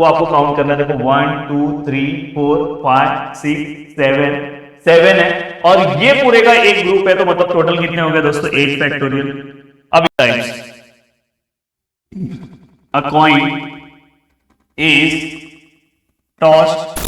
वो आपको काउंट करना है। देखो 1 2 3 4 5 6 7 7 है और ये पूरे का एक ग्रुप है, तो मतलब टोटल कितने हो गए दोस्तों 8 फैक्टोरियल। अब times a coin is tossed.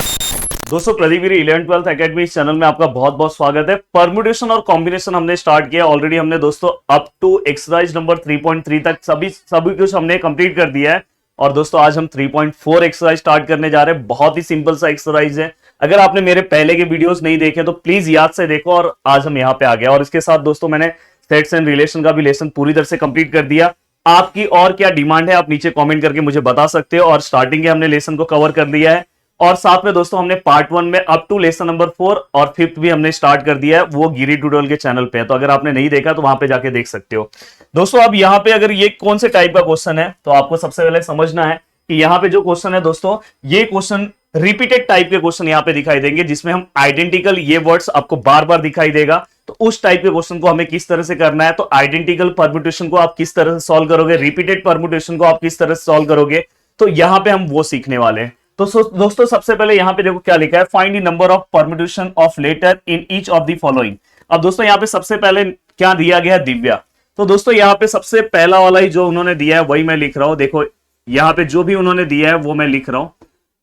दोस्तों प्रदीप गिरी 11th-12th एकेडमी चैनल में आपका बहुत बहुत स्वागत है। परम्यूटेशन और कॉम्बिनेशन हमने स्टार्ट किया ऑलरेडी। हमने दोस्तों अप टू एक्सरसाइज नंबर 3.3 तक सभी कुछ हमने कंप्लीट कर दिया है। और दोस्तों आज हम 3.4 एक्सरसाइज स्टार्ट करने जा रहे हैं। बहुत ही सिंपल सा एक्सरसाइज है। अगर आपने मेरे पहले के वीडियोस नहीं देखे तो प्लीज याद से देखो। और आज हम यहाँ पे आ गए और इसके साथ दोस्तों मैंने सेट्स एंड रिलेशन का भी लेसन पूरी तरह से कंप्लीट कर दिया। आपकी और क्या डिमांड है आप नीचे कमेंट करके मुझे बता सकते हो। और स्टार्टिंग के हमने लेसन को कवर कर दिया है और साथ में दोस्तों हमने पार्ट 1 में अप टू लेसन नंबर 4 और 5th भी हमने स्टार्ट कर दिया है। वो गिरी ट्यूटोरियल के चैनल पे है, तो अगर आपने नहीं देखा तो वहां पे जाके देख सकते हो। दोस्तों अब यहाँ पे अगर ये कौन से टाइप का क्वेश्चन है तो आपको सबसे पहले समझना है कि यहाँ पे जो क्वेश्चन है दोस्तों, ये क्वेश्चन रिपीटेड टाइप के क्वेश्चन यहाँ पे दिखाई देंगे, जिसमें हम आइडेंटिकल ये वर्ड्स आपको बार बार दिखाई देगा। तो उस टाइप के क्वेश्चन को हमें किस तरह से करना है, तो आइडेंटिकल परम्यूटेशन को आप किस तरह से सॉल्व करोगे, रिपीटेड परम्यूटेशन को आप किस तरह से सॉल्व करोगे, तो यहां पे हम वो सीखने वाले हैं। तो दोस्तों सबसे पहले यहां पे देखो क्या लिखा है, find the number of permutation of letter in each of the following. अब दोस्तों यहां पे सबसे पहले क्या दिया गया है, दिव्या। तो दोस्तों यहां पे सबसे पहला वाला ही जो उन्होंने दिया है वही मैं लिख रहा हूं। देखो यहां पे जो भी उन्होंने दिया है वो मैं लिख रहा हूं।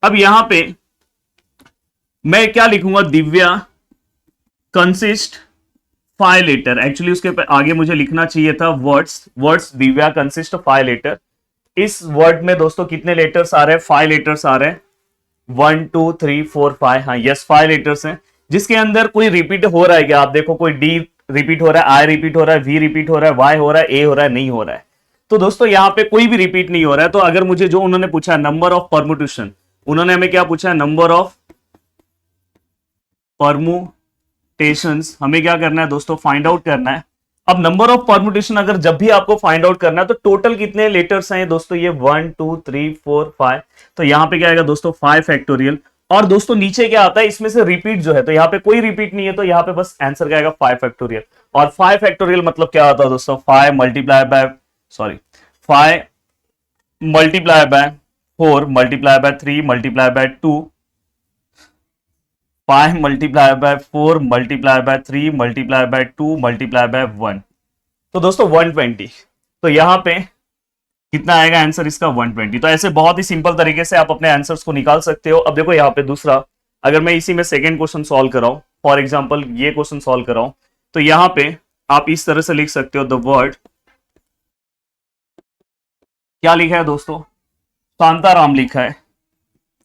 अब यहां पे मैं क्या लिखूंगा, दिव्या कंसिस्ट 5 लेटर। एक्चुअली उसके आगे मुझे लिखना चाहिए था वर्ड्स दिव्या कंसिस्ट 5 लेटर। इस वर्ड में दोस्तों कितने लेटर्स आ रहे हैं, 5 लेटर्स आ रहे हैं। 1 2 3 4 5, हाँ यस 5 लेटर्स हैं। जिसके अंदर कोई रिपीट हो रहा है क्या, आप देखो कोई डी रिपीट हो रहा है, आई रिपीट हो रहा है, वी रिपीट हो रहा है, वाई हो रहा है, ए हो रहा है, नहीं हो रहा है। तो दोस्तों यहाँ पे कोई भी रिपीट नहीं हो रहा है। तो अगर मुझे जो उन्होंने पूछा है नंबर ऑफ परम्यूटेशन, उन्होंने हमें क्या पूछा है, नंबर ऑफ परम्यूटेशंस हमें क्या करना है दोस्तों, फाइंड आउट करना है। अब नंबर ऑफ परम्यूटेशन अगर जब भी आपको फाइंड आउट करना है तो टोटल कितने लेटर्स हैं दोस्तों, ये 1 2 3 4 5। तो यहां पे क्या आएगा दोस्तों 5 फैक्टोरियल। और दोस्तों नीचे क्या आता है, इसमें से रिपीट जो है, तो यहाँ पे कोई रिपीट नहीं है, तो यहाँ पे बस आंसर क्या आएगा 5 फैक्टोरियल। और 5 फैक्टोरियल मतलब क्या होता है दोस्तों, 5 multiply bye 4 multiply by 3 multiply by 2, 5 multiply bye 4 multiply by 3 multiply by 2 multiply by 1। तो दोस्तों 120। तो यहां पे कितना आएगा आंसर इसका, 120। तो ऐसे बहुत ही सिंपल तरीके से आप अपने आंसर्स को निकाल सकते हो। अब देखो यहाँ पे दूसरा, अगर मैं इसी में सेकंड क्वेश्चन सॉल्व कराऊं, फॉर एग्जांपल ये क्वेश्चन सॉल्व कराऊं, तो यहां पे आप इस तरह से लिख सकते हो, द वर्ड क्या लिखा है दोस्तों, शांताराम लिखा है।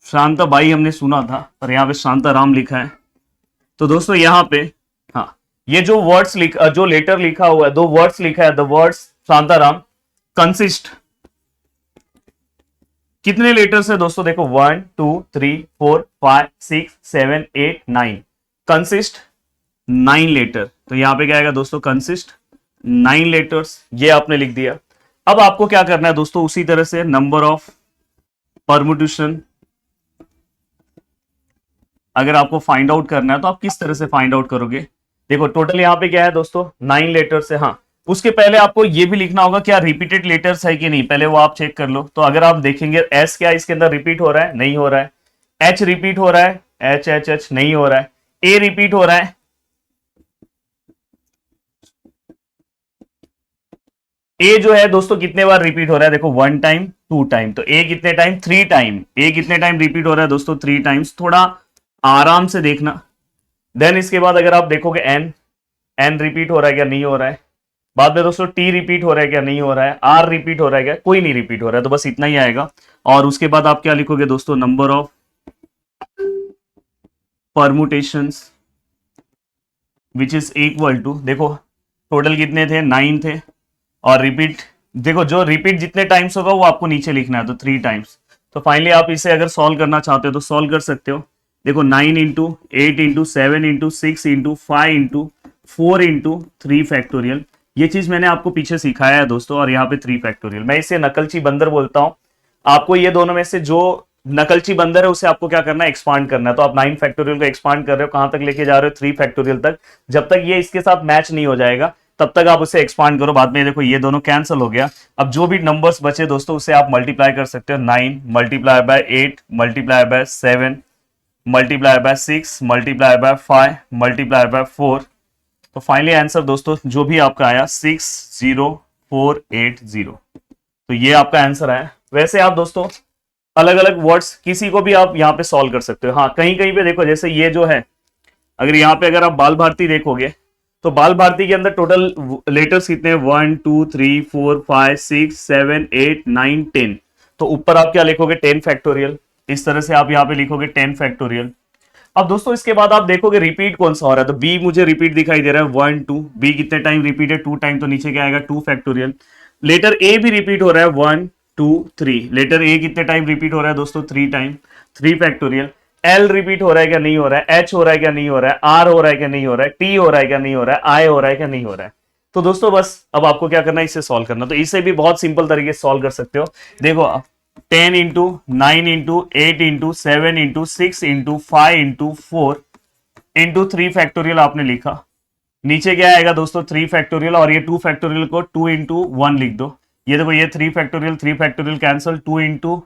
शांताबाई हमने सुना था, पर यहाँ पे शांताराम लिखा है। तो दोस्तों यहाँ पे हाँ, ये जो वर्ड्स जो लेटर लिखा हुआ है, 2 वर्ड्स लिखा है, द वर्ड्स शांताराम कंसिस्ट कितने लेटर्स है दोस्तों, देखो 1 2 3 4 5 6 7 8 9, कंसिस्ट 9 लेटर। तो यहां पे क्या आएगा दोस्तों, कंसिस्ट 9 लेटर्स, ये आपने लिख दिया। अब आपको क्या करना है दोस्तों, उसी तरह से नंबर ऑफ परम्यूटेशन अगर आपको फाइंड आउट करना है तो आप किस तरह से फाइंड आउट करोगे। देखो टोटल यहाँ पे क्या है दोस्तों 9 लेटर्स है। हाँ उसके पहले आपको ये भी लिखना होगा क्या रिपीटेड लेटर्स है कि नहीं, पहले वो आप चेक कर लो। तो अगर आप देखेंगे एस क्या इसके अंदर रिपीट हो रहा है, नहीं हो रहा है। एच रिपीट हो रहा है, एच एच एच नहीं हो रहा है। ए रिपीट हो रहा है, ए जो है दोस्तों कितने बार रिपीट हो रहा है, देखो 1 टाइम 2 टाइम। तो ए कितने टाइम, 3 टाइम। ए कितने टाइम रिपीट हो रहा है दोस्तों, 3 टाइम्स। थोड़ा आराम से देखना। देन इसके बाद अगर आप देखोगे एन रिपीट हो रहा है क्या, नहीं हो रहा है। बाद में दोस्तों टी रिपीट हो रहा है क्या, नहीं हो रहा है। आर रिपीट हो रहा है क्या, कोई नहीं रिपीट हो रहा है। तो बस इतना ही आएगा। और उसके बाद आप क्या लिखोगे दोस्तों, number of permutations which is equal to, देखो टोटल कितने थे, 9 थे। और रिपीट देखो जो रिपीट जितने टाइम्स होगा वो आपको नीचे लिखना है, तो 3 टाइम्स। तो फाइनली आप इसे अगर सॉल्व करना चाहते हो तो सॉल्व कर सकते हो। देखो 9 into 8 into 7 into 6 into 5 into 4 into 3 factorial, ये चीज मैंने आपको पीछे सिखाया है दोस्तों। और यहाँ पे 3 फैक्टोरियल, मैं इसे नकलची बंदर बोलता हूँ। आपको ये दोनों में से जो नकलची बंदर है उसे आपको क्या करना है, एक्सपांड करना है। तो आप 9 फैक्टोरियल को एक्सपांड कर रहे हो, कहां तक लेके जा रहे हो, 3 फैक्टोरियल तक। जब तक ये इसके साथ मैच नहीं हो जाएगा, तब तक आप उसे एक्सपांड करो। बाद में देखो ये दोनों कैंसिल हो गया। अब जो भी नंबर्स बचे दोस्तों उसे आप मल्टीप्लाई कर सकते हो। 9 multiply by 8 multiply by 7 multiply by 6 multiply by 5 multiply bye 4। तो फाइनली आंसर दोस्तों जो भी आपका आया 60480। तो ये आपका आंसर आया। वैसे आप दोस्तों अलग अलग वर्ड्स किसी को भी आप यहाँ पे सॉल्व कर सकते हो। हाँ, कहीं कहीं पे देखो, जैसे ये जो है, अगर यहाँ पे अगर आप बाल भारती देखोगे तो बाल भारती के अंदर टोटल लेटर्स कितने हैं? 1 2 3 4 5 6 7 8 9 10। तो ऊपर आप क्या लिखोगे? 10 फैक्टोरियल। इस तरह से आप यहाँ पे लिखोगे 10 फैक्टोरियल। अब दोस्तों इसके बाद आप देखोगे रिपीट कौन सा हो रहा है। तो बी मुझे रिपीट दिखाई दे रहा है 1 2। बी कितने टाइम रिपीट है? 2 टाइम। तो नीचे क्या आएगा? 2 फैक्टोरियल। लेटर ए भी रिपीट हो रहा है 1 2 3। लेटर ए कितने टाइम रिपीट हो रहा है दोस्तों? 3 टाइम, 3 फैक्टोरियल। एल रिपीट हो रहा है क्या? नहीं हो रहा है। एच हो रहा है क्या? नहीं हो रहा है। आर हो रहा है क्या? नहीं हो रहा है। टी हो रहा है क्या? नहीं हो रहा है। आई हो रहा है क्या? नहीं हो रहा है। तो दोस्तों बस अब आपको क्या करना है? इसे सॉल्व करना। तो इसे भी बहुत सिंपल तरीके से सॉल्व कर सकते हो। देखो 10 into 9 into 8 into 7 into 6 into 5 into 4 into 3 factorial आपने लिखा। नीचे क्या आएगा दोस्तों? 3 फैक्टोरियल। और ये 2 फैक्टोरियल को 2 इंटू 1 लिख दो। ये देखो ये 3 फैक्टोरियल कैंसिल। 2 इंटू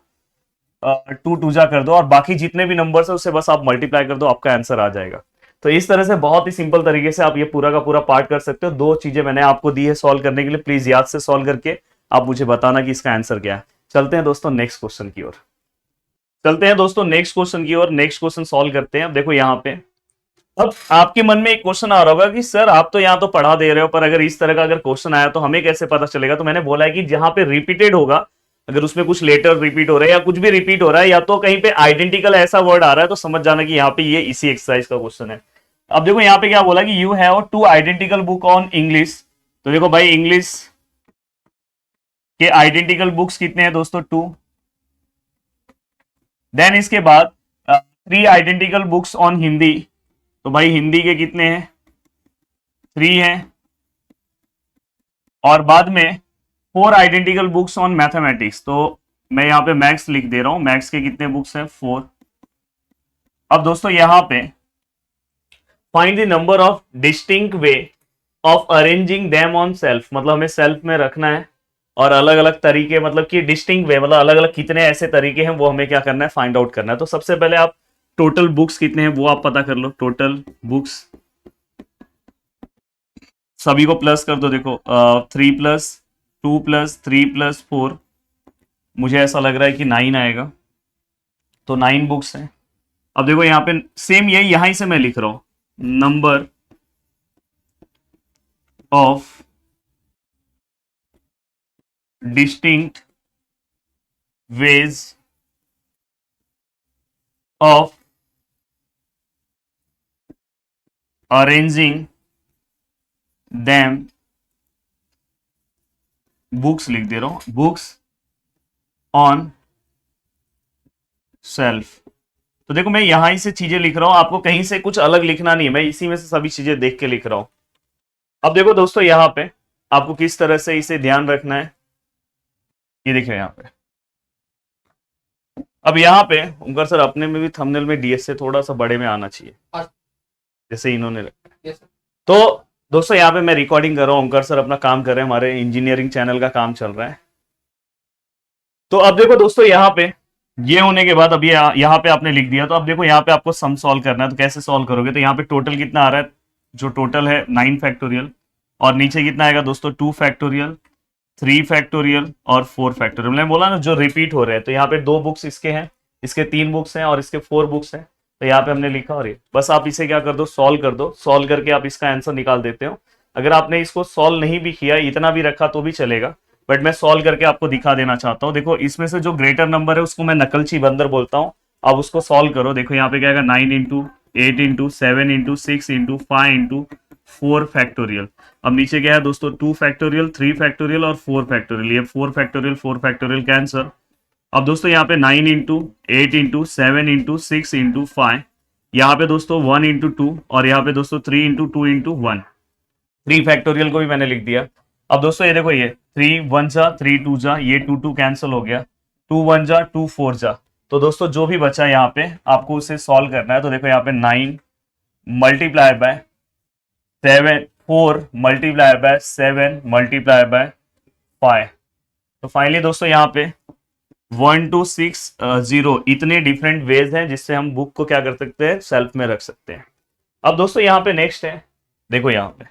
2 टू जा कर दो और बाकी जितने भी नंबर्स है उससे बस आप मल्टीप्लाई कर दो, आपका आंसर आ जाएगा। तो इस तरह से बहुत ही सिंपल तरीके से आप ये पूरा का पूरा पार्ट कर सकते हो। 2 चीजें मैंने आपको दी है सॉल्व करने के लिए। प्लीज याद से सॉल्व करके आप मुझे बताना कि इसका आंसर क्या है। चलते हैं दोस्तों नेक्स्ट क्वेश्चन की ओर। नेक्स्ट क्वेश्चन सॉल्व करते हैं। अब देखो यहाँ पे, अब आपके मन में एक क्वेश्चन आ रहा होगा कि सर आप तो यहाँ तो पढ़ा दे रहे हो, पर अगर इस तरह का अगर क्वेश्चन आया तो हमें कैसे पता चलेगा? तो मैंने बोला है कि जहां पे रिपीटेड होगा, अगर उसमें कुछ लेटर रिपीट हो रहा है या कुछ भी रिपीट हो रहा है या तो कहीं पे आइडेंटिकल ऐसा वर्ड आ रहा है, तो समझ जाना कि यहाँ पे ये इसी एक्सरसाइज का क्वेश्चन है। अब देखो यहाँ पे क्या बोला कि you have 2 identical book on English. तो देखो भाई इंग्लिश के आइडेंटिकल बुक्स कितने हैं दोस्तों? 2। देन इसके बाद 3 आइडेंटिकल बुक्स ऑन हिंदी। तो भाई हिंदी के कितने हैं? 3 हैं। और बाद में 4 आइडेंटिकल बुक्स ऑन मैथमेटिक्स। तो मैं यहां पे मैथ्स लिख दे रहा हूं। मैथ्स के कितने बुक्स हैं? 4। अब दोस्तों यहां पे find the number of distinct way of arranging them on self. मतलब हमें सेल्फ में रखना है और अलग अलग तरीके, मतलब कि डिस्टिंक्ट वे मतलब अलग अलग कितने ऐसे तरीके हैं वो हमें क्या करना है? फाइंड आउट करना है। तो सबसे पहले आप टोटल बुक्स कितने हैं वो आप पता कर लो। टोटल बुक्स सभी को प्लस कर दो। देखो 3 प्लस 2 प्लस 3 प्लस 4, मुझे ऐसा लग रहा है कि 9 आएगा। तो 9 बुक्स हैं। अब देखो यहाँ पे सेम यही यहां से मैं लिख रहा हूं, number of distinct veg of arranging them, books लिख दे रहा हूं, बुक्स ऑन सेल्फ। तो देखो मैं यहां ही से चीजें लिख रहा हूं, आपको कहीं से कुछ अलग लिखना नहीं है, मैं इसी में से सभी चीजें देख के लिख रहा हूं। अब देखो दोस्तों यहां पे आपको किस तरह से इसे ध्यान रखना है, ये देखिए यहां पे। अब यहां पे उनका सर अपने में भी थंबनेल में डीएस से थोड़ा सा बड़े में आना चाहिए जैसे इन्होंने रखा। तो दोस्तों यहाँ पे मैं रिकॉर्डिंग कर रहा हूँ, ओंकार सर अपना काम कर रहे हैं, हमारे इंजीनियरिंग चैनल का काम चल रहा है। तो अब देखो दोस्तों यहाँ पे ये होने के बाद अब ये यहाँ पे आपने लिख दिया। तो अब देखो यहाँ पे आपको सम सॉल्व करना है। तो कैसे सॉल्व करोगे? तो यहाँ पे टोटल कितना आ रहा है? जो टोटल है 9 फैक्टोरियल। और नीचे कितना आएगा दोस्तों? 2 फैक्टोरियल, 3 फैक्टोरियल और 4 फैक्टोरियल। मैंने बोला ना जो रिपीट हो रहे हैं। तो यहाँ पे 2 बुक्स इसके हैं, इसके 3 बुक्स हैं और इसके 4 बुक्स हैं। तो यहाँ पे हमने लिखा और ये बस आप इसे क्या कर दो? सॉल्व कर दो। सॉल्व करके आप इसका आंसर निकाल देते हो। अगर आपने इसको सॉल्व नहीं भी किया, इतना भी रखा तो भी चलेगा, बट मैं सॉल्व करके आपको दिखा देना चाहता हूँ। देखो इसमें से जो ग्रेटर नंबर है उसको मैं नकलची बंदर बोलता हूँ। आप उसको सॉल्व करो। देखो यहाँ पे क्या आएगा? 9 into 8 into 7 into 6 into 5 into 4 factorial. अब नीचे क्या है दोस्तों? 2 फैक्टोरियल, 3 फैक्टोरियल और 4 फैक्टोरियल। ये 4 फैक्टोरियल कैंसर। अब दोस्तों यहाँ पे 9 इंटू 8 इंटू 7 इंटू 6 इंटू 5, यहाँ पे दोस्तों 1 इंटू 2 और यहाँ पे दोस्तों 3 इंटू 2 इंटू 1। 3 फैक्टोरियल को भी मैंने लिख दिया। अब दोस्तों ये देखो, ये 3 1 जा 3 2 जा, ये 2 2 कैंसिल हो गया, 2 1 जा 2 4 जा। तो दोस्तों जो भी बचा यहाँ पे आपको उसे सॉल्व करना है। तो देखो यहाँ पे 9 multiply by 7 4 multiply by 7 multiply by 5। तो फाइनली दोस्तों यहाँ पे 1 2 6 0 इतने डिफरेंट वेज हैं जिससे हम बुक को क्या कर सकते हैं, सेल्फ में रख सकते हैं। अब दोस्तों यहाँ पे नेक्स्ट है, देखो यहाँ पे,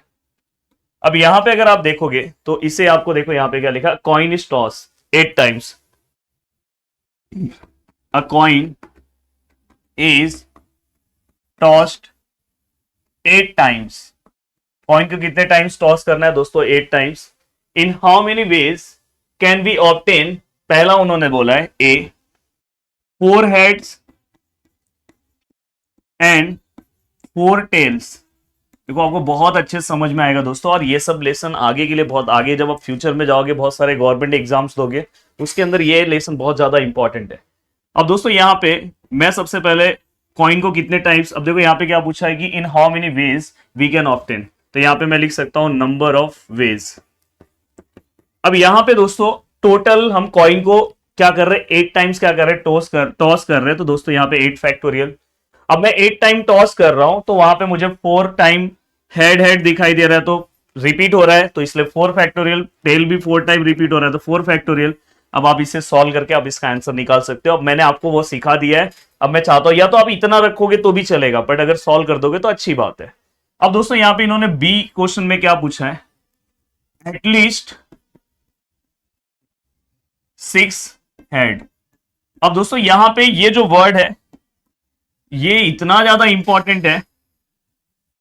अब यहाँ पे अगर आप देखोगे तो इसे आपको देखो यहाँ पे क्या लिखा, coin is toss 8 times. A coin is tossed 8 times. Coin को कितने टाइम्स टॉस करना है दोस्तों, 8 times. In how many veg can be obtain, पहला उन्होंने बोला है ए 4 हेड्स एंड 4 टेल्स। देखो आपको बहुत अच्छे समझ में आएगा दोस्तों, और ये सब लेसन आगे के लिए बहुत, आगे जब आप फ्यूचर में जाओगे बहुत सारे गवर्नमेंट एग्जाम्स दोगे उसके अंदर ये लेसन बहुत ज्यादा इंपॉर्टेंट है। अब दोस्तों यहाँ पे मैं सबसे पहले कॉइन को कितने टाइम्स, अब देखो यहाँ पे क्या पूछा है कि in how many ways we can obtain, तो यहाँ पे मैं लिख सकता हूं नंबर ऑफ वेज। अब यहाँ पे दोस्तों टोटल हम कॉइन को क्या कर रहे हैं, 8 टाइम्स क्या कर रहे हैं, टॉस कर रहे हैं। तो दोस्तों यहाँ पे 8 फैक्टोरियल, अब मैं 8 टाइम टॉस कर रहा हूं तो वहां पे मुझे 4 टाइम हेड दिखाई दे रहा है, तो रिपीट हो रहा है, तो इसलिए 4 फैक्टोरियल, टेल भी 4 टाइम रिपीट हो रहा है तो 4 फैक्टोरियल। अब आप इसे सॉल्व करके आप इसका आंसर निकाल सकते हो। अब मैंने आपको वो सिखा दिया है, अब मैं चाहता हूं या तो आप इतना रखोगे तो भी चलेगा, बट अगर सॉल्व कर दोगे तो अच्छी बात है। अब दोस्तों यहाँ पे इन्होंने बी क्वेश्चन में क्या पूछा है, एटलीस्ट 6 हेड। अब दोस्तों यहां पे ये जो वर्ड है ये इतना ज्यादा इंपॉर्टेंट है,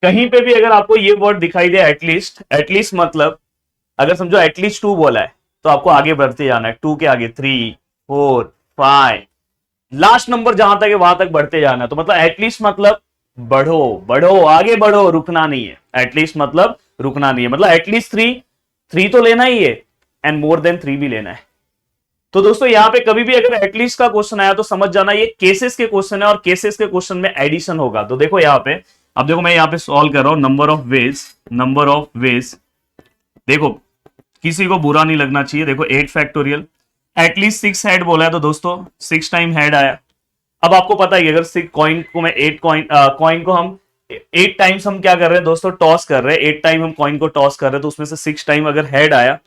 कहीं पे भी अगर आपको ये वर्ड दिखाई दे एटलीस्ट, एटलीस्ट मतलब अगर समझो एटलीस्ट 2 बोला है तो आपको आगे बढ़ते जाना है, 2 के आगे 3 4 5 लास्ट नंबर जहां तक है वहां तक बढ़ते जाना है। तो मतलब एटलीस्ट मतलब बढ़ो बढ़ो आगे बढ़ो, रुकना नहीं है। एटलीस्ट मतलब रुकना नहीं है, मतलब एटलीस्ट 3 तो लेना ही है एंड मोर देन 3 भी लेना है। तो दोस्तों यहां पे कभी भी अगर एटलीस्ट का क्वेश्चन आया तो समझ जाना ये केसेस के क्वेश्चन है, और केसेस के क्वेश्चन में एडिशन होगा। तो देखो यहां पे, अब देखो मैं यहां पे सॉल्व कर रहा हूं, नंबर ऑफ वेज। देखो किसी को बुरा नहीं लगना चाहिए, देखो 8 फैक्टोरियल, एटलीस्ट 6 हेड बोला है तो दोस्तों 6 टाइम हेड आया। अब आपको पता है अगर 6 कॉइन को मैं 8 कॉइन को हम 8 टाइम्स हम क्या कर रहे हैं दोस्तों, टॉस कर रहे हैं, 8 टाइम हम कॉइन को टॉस कर रहे हैं, तो उसमें से 6 टाइम अगर हेड आया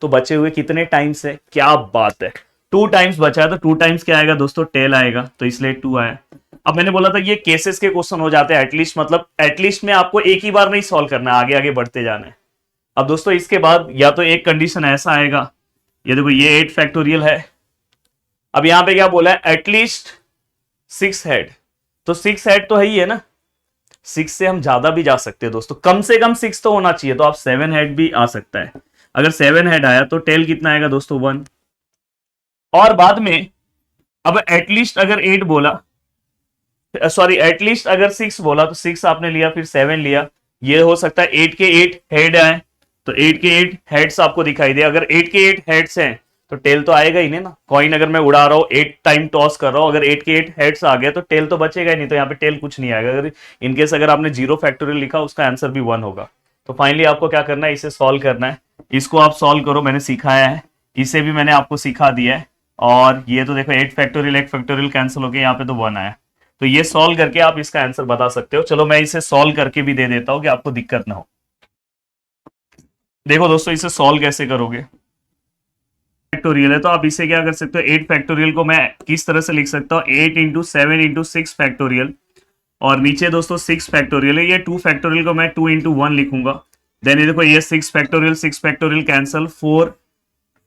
तो बचे हुए कितने टाइम्स है, क्या बात है, 2 टाइम्स बचा है, तो 2 टाइम्स क्या आएगा दोस्तों, टेल आएगा, तो इसलिए 2 आया। अब मैंने बोला था ये केसेस के क्वेश्चन हो जाते हैं, एटलीस्ट मतलब एटलीस्ट में आपको एक ही बार नहीं सॉल्व करना है, आगे आगे बढ़ते जाना है। अब दोस्तों इसके बाद या तो एक कंडीशन ऐसा आएगा, ये देखो ये 8 फैक्टोरियल है, अब यहां पे क्या बोला है, एटलीस्ट 6 हेड, तो 6 हेड तो है ही है ना, 6 से हम ज्यादा भी जा सकते हैं दोस्तों, कम से कम 6 तो होना चाहिए, तो आप 7 हेड भी आ सकता है। अगर 7 हेड आया तो टेल कितना आएगा दोस्तों, 1। और बाद में अब एटलीस्ट अगर 8 बोला, सॉरी एटलीस्ट अगर 6 बोला तो 6 आपने लिया, फिर 7 लिया, ये हो सकता है 8 के 8 हेड आए, तो 8 के 8 हेड्स आपको दिखाई दे। अगर 8 के 8 हेड्स हैं तो टेल तो आएगा ही नहीं ना, कॉइन अगर मैं उड़ा रहा हूं 8 टाइम टॉस कर रहा हूं, अगर 8 के 8 हेड्स आ गए तो टेल तो बचेगा ही नहीं, तो यहाँ पे टेल कुछ नहीं आएगा। अगर इनकेस अगर आपने 0 फैक्टोरियल लिखा उसका आंसर भी 1 होगा। तो फाइनली आपको क्या करना है, इसे सॉल्व करना है, इसको आप सॉल्व करो, मैंने सिखाया है, इसे भी मैंने आपको सिखा दिया है। और ये तो देखो 8 फैक्टोरियल कैंसिल हो गया, यहाँ पे तो 1 आया, तो ये सॉल्व करके आप इसका आंसर बता सकते हो। चलो मैं इसे सॉल्व करके भी दे देता हूं कि आपको दिक्कत ना हो। देखो दोस्तों इसे सॉल्व कैसे करोगे, फैक्टोरियल है तो आप इसे क्या कर सकते हो, 8 फैक्टोरियल को मैं किस तरह से लिख सकता हूँ, 8 इंटू 7 इंटू 6 फैक्टोरियल, और नीचे दोस्तों 6 फैक्टोरियल है, ये 2 फैक्टोरियल को मैं 2 इंटू 1 लिखूंगा। देन ये देखो ये 6 फैक्टोरियल कैंसल, 4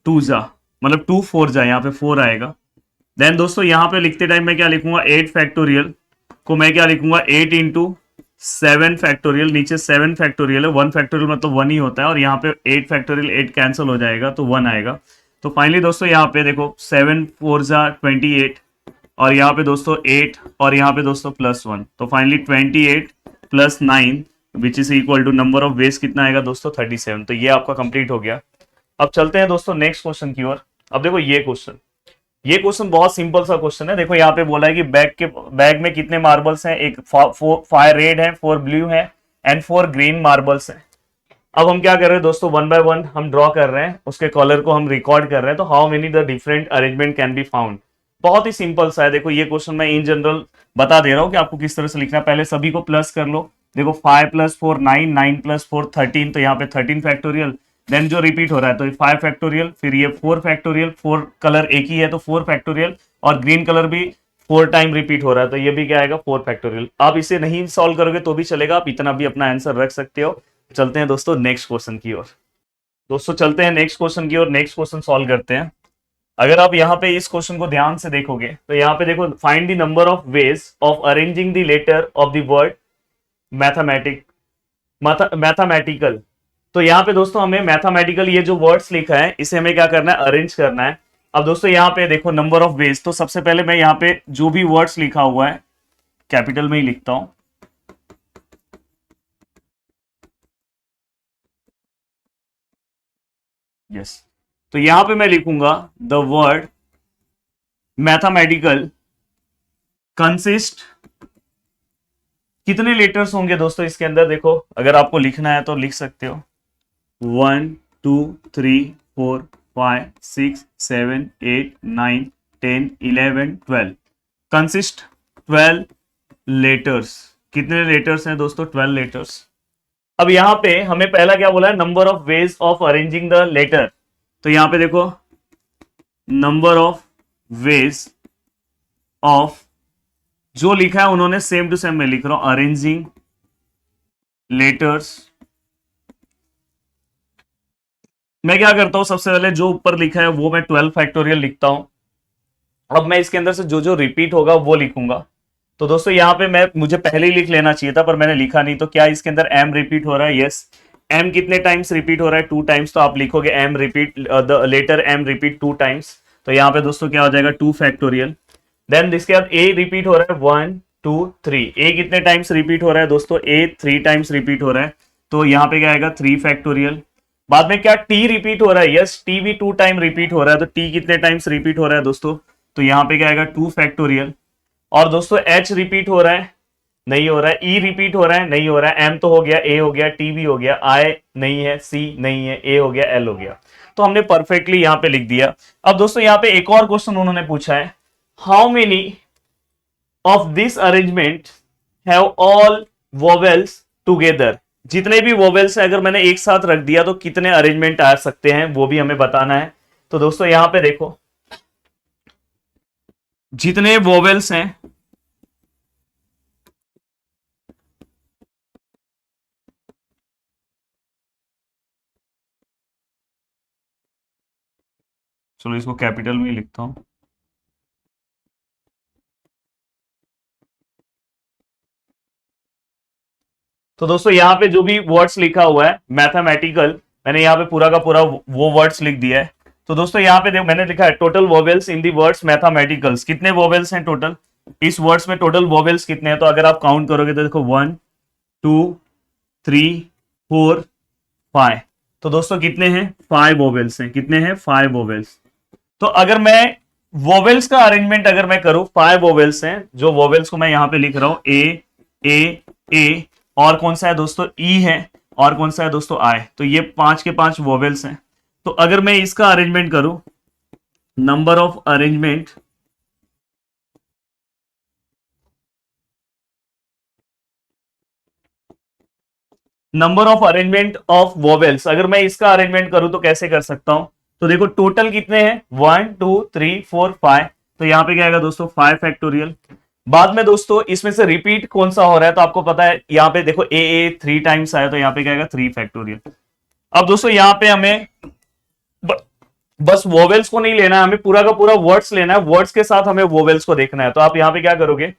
2 जा मतलब 2 4 जा, यहाँ पे 4 आएगा। देन दोस्तों यहाँ पे लिखते टाइम मैं क्या लिखूंगा, 8 फैक्टोरियल को मैं क्या लिखूंगा, 8 इंटू 7 फैक्टोरियल, नीचे 7 फैक्टोरियल है, 1 फैक्टोरियल मतलब 1 ही होता है, और यहाँ पे 8 फैक्टोरियल 8 कैंसिल हो जाएगा तो 1 आएगा। तो फाइनली दोस्तों यहाँ पे देखो 7 4 जा 28, और यहाँ पे दोस्तों 8, और यहाँ पे दोस्तों +1, तो finally 28 + 9 which is equal to number of ways कितना आएगा दोस्तों, 37। तो ये आपका कंप्लीट हो गया। अब चलते हैं दोस्तों नेक्स्ट क्वेश्चन की ओर। अब देखो ये क्वेश्चन बहुत सिंपल सा क्वेश्चन है। देखो यहाँ पे बोला है कि बैग में कितने मार्बल्स हैं, एक 5 रेड है, 4 ब्लू है एंड 4 ग्रीन मार्बल्स हैं। अब हम क्या कर रहे हैं दोस्तों, 1 बाय 1 हम ड्रॉ कर रहे हैं, उसके कलर को हम रिकॉर्ड कर रहे हैं। तो how many the different arrangement can be found, बहुत ही सिंपल सा है। देखो ये क्वेश्चन मैं इन जनरल बता दे रहा हूँ कि आपको किस तरह से लिखना है। पहले सभी को प्लस कर लो, देखो 5 प्लस 4 9, 9 प्लस 4 13, तो यहाँ पे 13 फैक्टोरियल। देन जो रिपीट हो रहा है तो 5 फैक्टोरियल, फिर ये 4 फैक्टोरियल, 4 कलर एक ही है तो 4 फैक्टोरियल, और ग्रीन कलर भी 4 टाइम रिपीट हो रहा है तो ये भी क्या आएगा 4 फैक्टोरियल। आप इसे नहीं सॉल्व करोगे तो भी चलेगा, आप इतना भी अपना आंसर रख सकते हो। चलते हैं दोस्तों नेक्स्ट क्वेश्चन की ओर। दोस्तों चलते हैं नेक्स्ट क्वेश्चन की ओर, नेक्स्ट क्वेश्चन सॉल्व करते हैं। अगर आप यहाँ पे इस क्वेश्चन को ध्यान से देखोगे तो यहाँ पे देखो, find the number of ways of arranging the letter of the word mathematical. तो यहाँ पे दोस्तों हमें मैथमेटिकल ये जो वर्ड्स लिखा है इसे हमें क्या करना है, अरेंज करना है। अब दोस्तों यहाँ पे देखो नंबर ऑफ वेज, तो सबसे पहले मैं यहाँ पे जो भी वर्ड्स लिखा हुआ है कैपिटल में ही लिखता हूं। यस, तो यहां पे मैं लिखूंगा द वर्ड मैथमेटिकल कंसिस्ट, कितने लेटर्स होंगे दोस्तों इसके अंदर, देखो अगर आपको लिखना है तो लिख सकते हो 1 2 3 4 5 6 7 8 9 10 11 12, कंसिस्ट 12 लेटर्स। कितने लेटर्स हैं दोस्तों, 12 लेटर्स। अब यहां पे हमें पहला क्या बोला है, number of ways of arranging the letter. तो यहां पे देखो नंबर ऑफ वेज ऑफ, जो लिखा है उन्होंने सेम टू सेम मैं लिख रहा हूं, अरेंजिंग लेटर्स। मैं क्या करता हूं, सबसे पहले जो ऊपर लिखा है वो मैं 12 फैक्टोरियल लिखता हूं। अब मैं इसके अंदर से जो जो रिपीट होगा वो लिखूंगा। तो दोस्तों यहाँ पे मैं, मुझे पहले ही लिख लेना चाहिए था पर मैंने लिखा नहीं। तो क्या इसके अंदर एम रिपीट हो रहा है, यस। एम कितने टाइम्स रिपीट हो रहा है, 2 टाइम्स, तो आप लिखोगे M repeat, the letter M repeat 2 times. तो यहाँ पे दोस्तों क्या हो जाएगा 2 फैक्टोरियल। देन इसके बाद ए रिपीट हो रहा है 1 2 3, ए कितने टाइम्स रिपीट हो रहा है दोस्तों, ए 3 टाइम्स रिपीट हो रहा है तो यहाँ पे क्या आएगा 3 फैक्टोरियल। बाद में क्या टी रिपीट हो रहा है, यस, टी भी 2 टाइम रिपीट हो रहा है तो टी कितने टाइम्स रिपीट हो रहा है दोस्तों, तो यहाँ पे क्या आएगा 2 फैक्टोरियल। और दोस्तों एच रिपीट हो रहा है, नहीं हो रहा है। ई रिपीट हो रहा है, नहीं हो रहा है। एम तो हो गया, ए हो गया, टी भी हो गया, आई नहीं है, सी नहीं है, ए हो गया, एल हो गया। तो हमने परफेक्टली यहां पे लिख दिया। अब दोस्तों यहां पे एक और क्वेश्चन उन्होंने पूछा है, how many of this arrangement have all vowels together. जितने भी वोवेल्स है अगर मैंने एक साथ रख दिया तो कितने अरेंजमेंट आ सकते हैं वो भी हमें बताना है। तो दोस्तों यहां पे देखो जितने वोवेल्स हैं, चलो इसको कैपिटल में ही लिखता हूं। तो दोस्तों यहाँ पे जो भी वर्ड्स लिखा हुआ है मैथमेटिकल, मैंने यहाँ पे पूरा का पूरा वो वर्ड्स लिख दिया है। तो दोस्तों यहाँ पे देखो मैंने लिखा है total vowels in the words mathematicals, कितने वोवेल्स हैं टोटल इस वर्ड्स में, टोटल वोवेल्स कितने हैं, तो अगर आप काउंट करोगे तो देखो 1 2 3 4 5, तो दोस्तों कितने हैं 5 वोवेल्स हैं, कितने हैं 5 वोवेल्स। तो अगर मैं वोवेल्स का अरेंजमेंट अगर मैं करूं, 5 वोवेल्स हैं, जो वोवेल्स को मैं यहां पे लिख रहा हूं ए, और कौन सा है दोस्तों ई है, और कौन सा है दोस्तों आई, तो ये 5 के 5 वोवेल्स हैं। तो अगर मैं इसका अरेंजमेंट करूं, number of arrangement of vowels, अगर मैं इसका अरेंजमेंट करूं तो कैसे कर सकता हूं, तो देखो टोटल कितने हैं 1 2 3 4 5, तो यहां पे क्या आएगा दोस्तों 5 फैक्टोरियल। बाद में दोस्तों इसमें से रिपीट कौन सा हो रहा है, तो आपको पता है यहां पे देखो ए 3 टाइम्स आया तो यहां पे क्या आएगा 3 फैक्टोरियल। अब दोस्तों यहां पे हमें बस वोवेल्स को नहीं लेना है, हमें पूरा का पूरा वर्ड्स लेना है, वर्ड्स के साथ हमें वोवेल्स को देखना है। तो आप यहां पे क्या करोगे,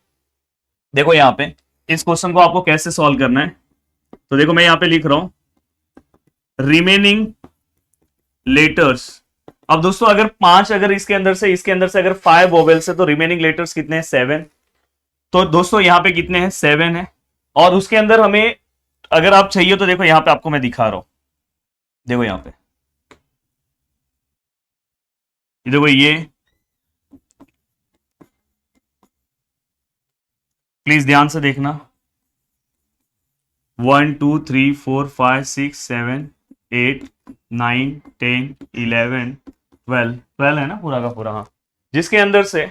देखो यहां पे इस क्वेश्चन को आपको कैसे सॉल्व करना है, तो देखो मैं यहां पे लिख रहा हूं रिमेनिंग लेटर्स। अब दोस्तों अगर 5, अगर इसके अंदर से अगर 5 वोवेल्स है तो रिमेनिंग लेटर्स कितने हैं 7, तो दोस्तों यहां पे कितने हैं 7 है। और उसके अंदर हमें अगर आप चाहिए तो देखो यहां पे आपको मैं दिखा रहा हूं, देखो यहां पे, देखो ये प्लीज ध्यान से देखना 1 2 3 4 5 6 7 8 9 10 11 12, 12 है ना पूरा का पूरा, हाँ। जिसके अंदर से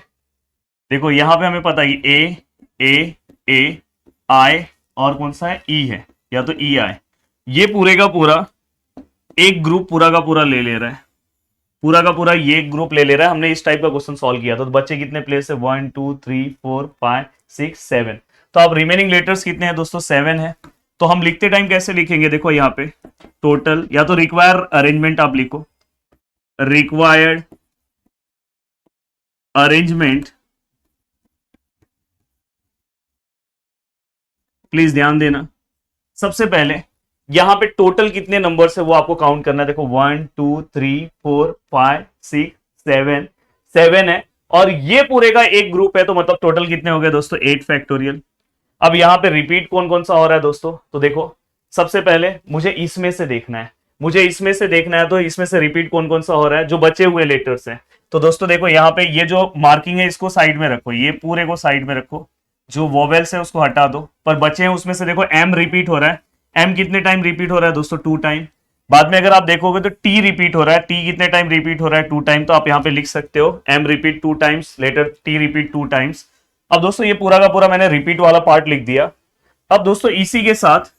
देखो यहां पे हमें पता है कि ए आई और कौन सा है ई है, या तो ई आई। ये पूरे का पूरा एक ग्रुप पूरा का पूरा ले ले रहा है, पूरा का पूरा ये ग्रुप ले ले रहा है। हमने इस टाइप का क्वेश्चन सॉल्व किया था। तो बच्चे कितने प्लेस है, 1 2 3 4 5 6 7। तो अब रिमेनिंग लेटर्स कितने हैं दोस्तों, 7 है। तो हम लिखते टाइम कैसे लिखेंगे, देखो यहाँ पे टोटल, या तो रिक्वायर अरेंजमेंट आप लिखो, रिक्वायर्ड अरेंजमेंट, प्लीज ध्यान देना। सबसे पहले यहां पे टोटल कितने नंबर है वो आपको काउंट करना है। देखो 1 2 3 4 5 6 7, 7 है, और ये पूरे का एक ग्रुप है। तो मतलब टोटल कितने हो गए दोस्तों, 8 फैक्टोरियल। अब यहां पे रिपीट कौन कौन सा हो रहा है दोस्तों, तो देखो सबसे पहले मुझे इसमें से देखना है, मुझे इसमें से देखना है। तो इसमें से रिपीट कौन कौन सा हो रहा है, जो बचे हुए लेटर्स हैं। तो दोस्तों देखो यहाँ पे ये जो मार्किंग है इसको साइड में रखो, ये पूरे को साइड में रखो, जो वोवेल्स है उसको हटा दो, पर बचे हैं उसमें से देखो एम रिपीट हो रहा है। एम कितने टाइम रिपीट हो रहा है दोस्तों, 2 टाइम। बाद में अगर आप देखोगे तो टी रिपीट हो रहा है, टी कितने टाइम रिपीट हो रहा है, 2 टाइम। तो आप यहाँ पे लिख सकते हो M repeat 2 times, letter T repeat 2 times. अब दोस्तों ये पूरा का पूरा मैंने रिपीट वाला पार्ट लिख दिया। अब दोस्तों इसी के साथ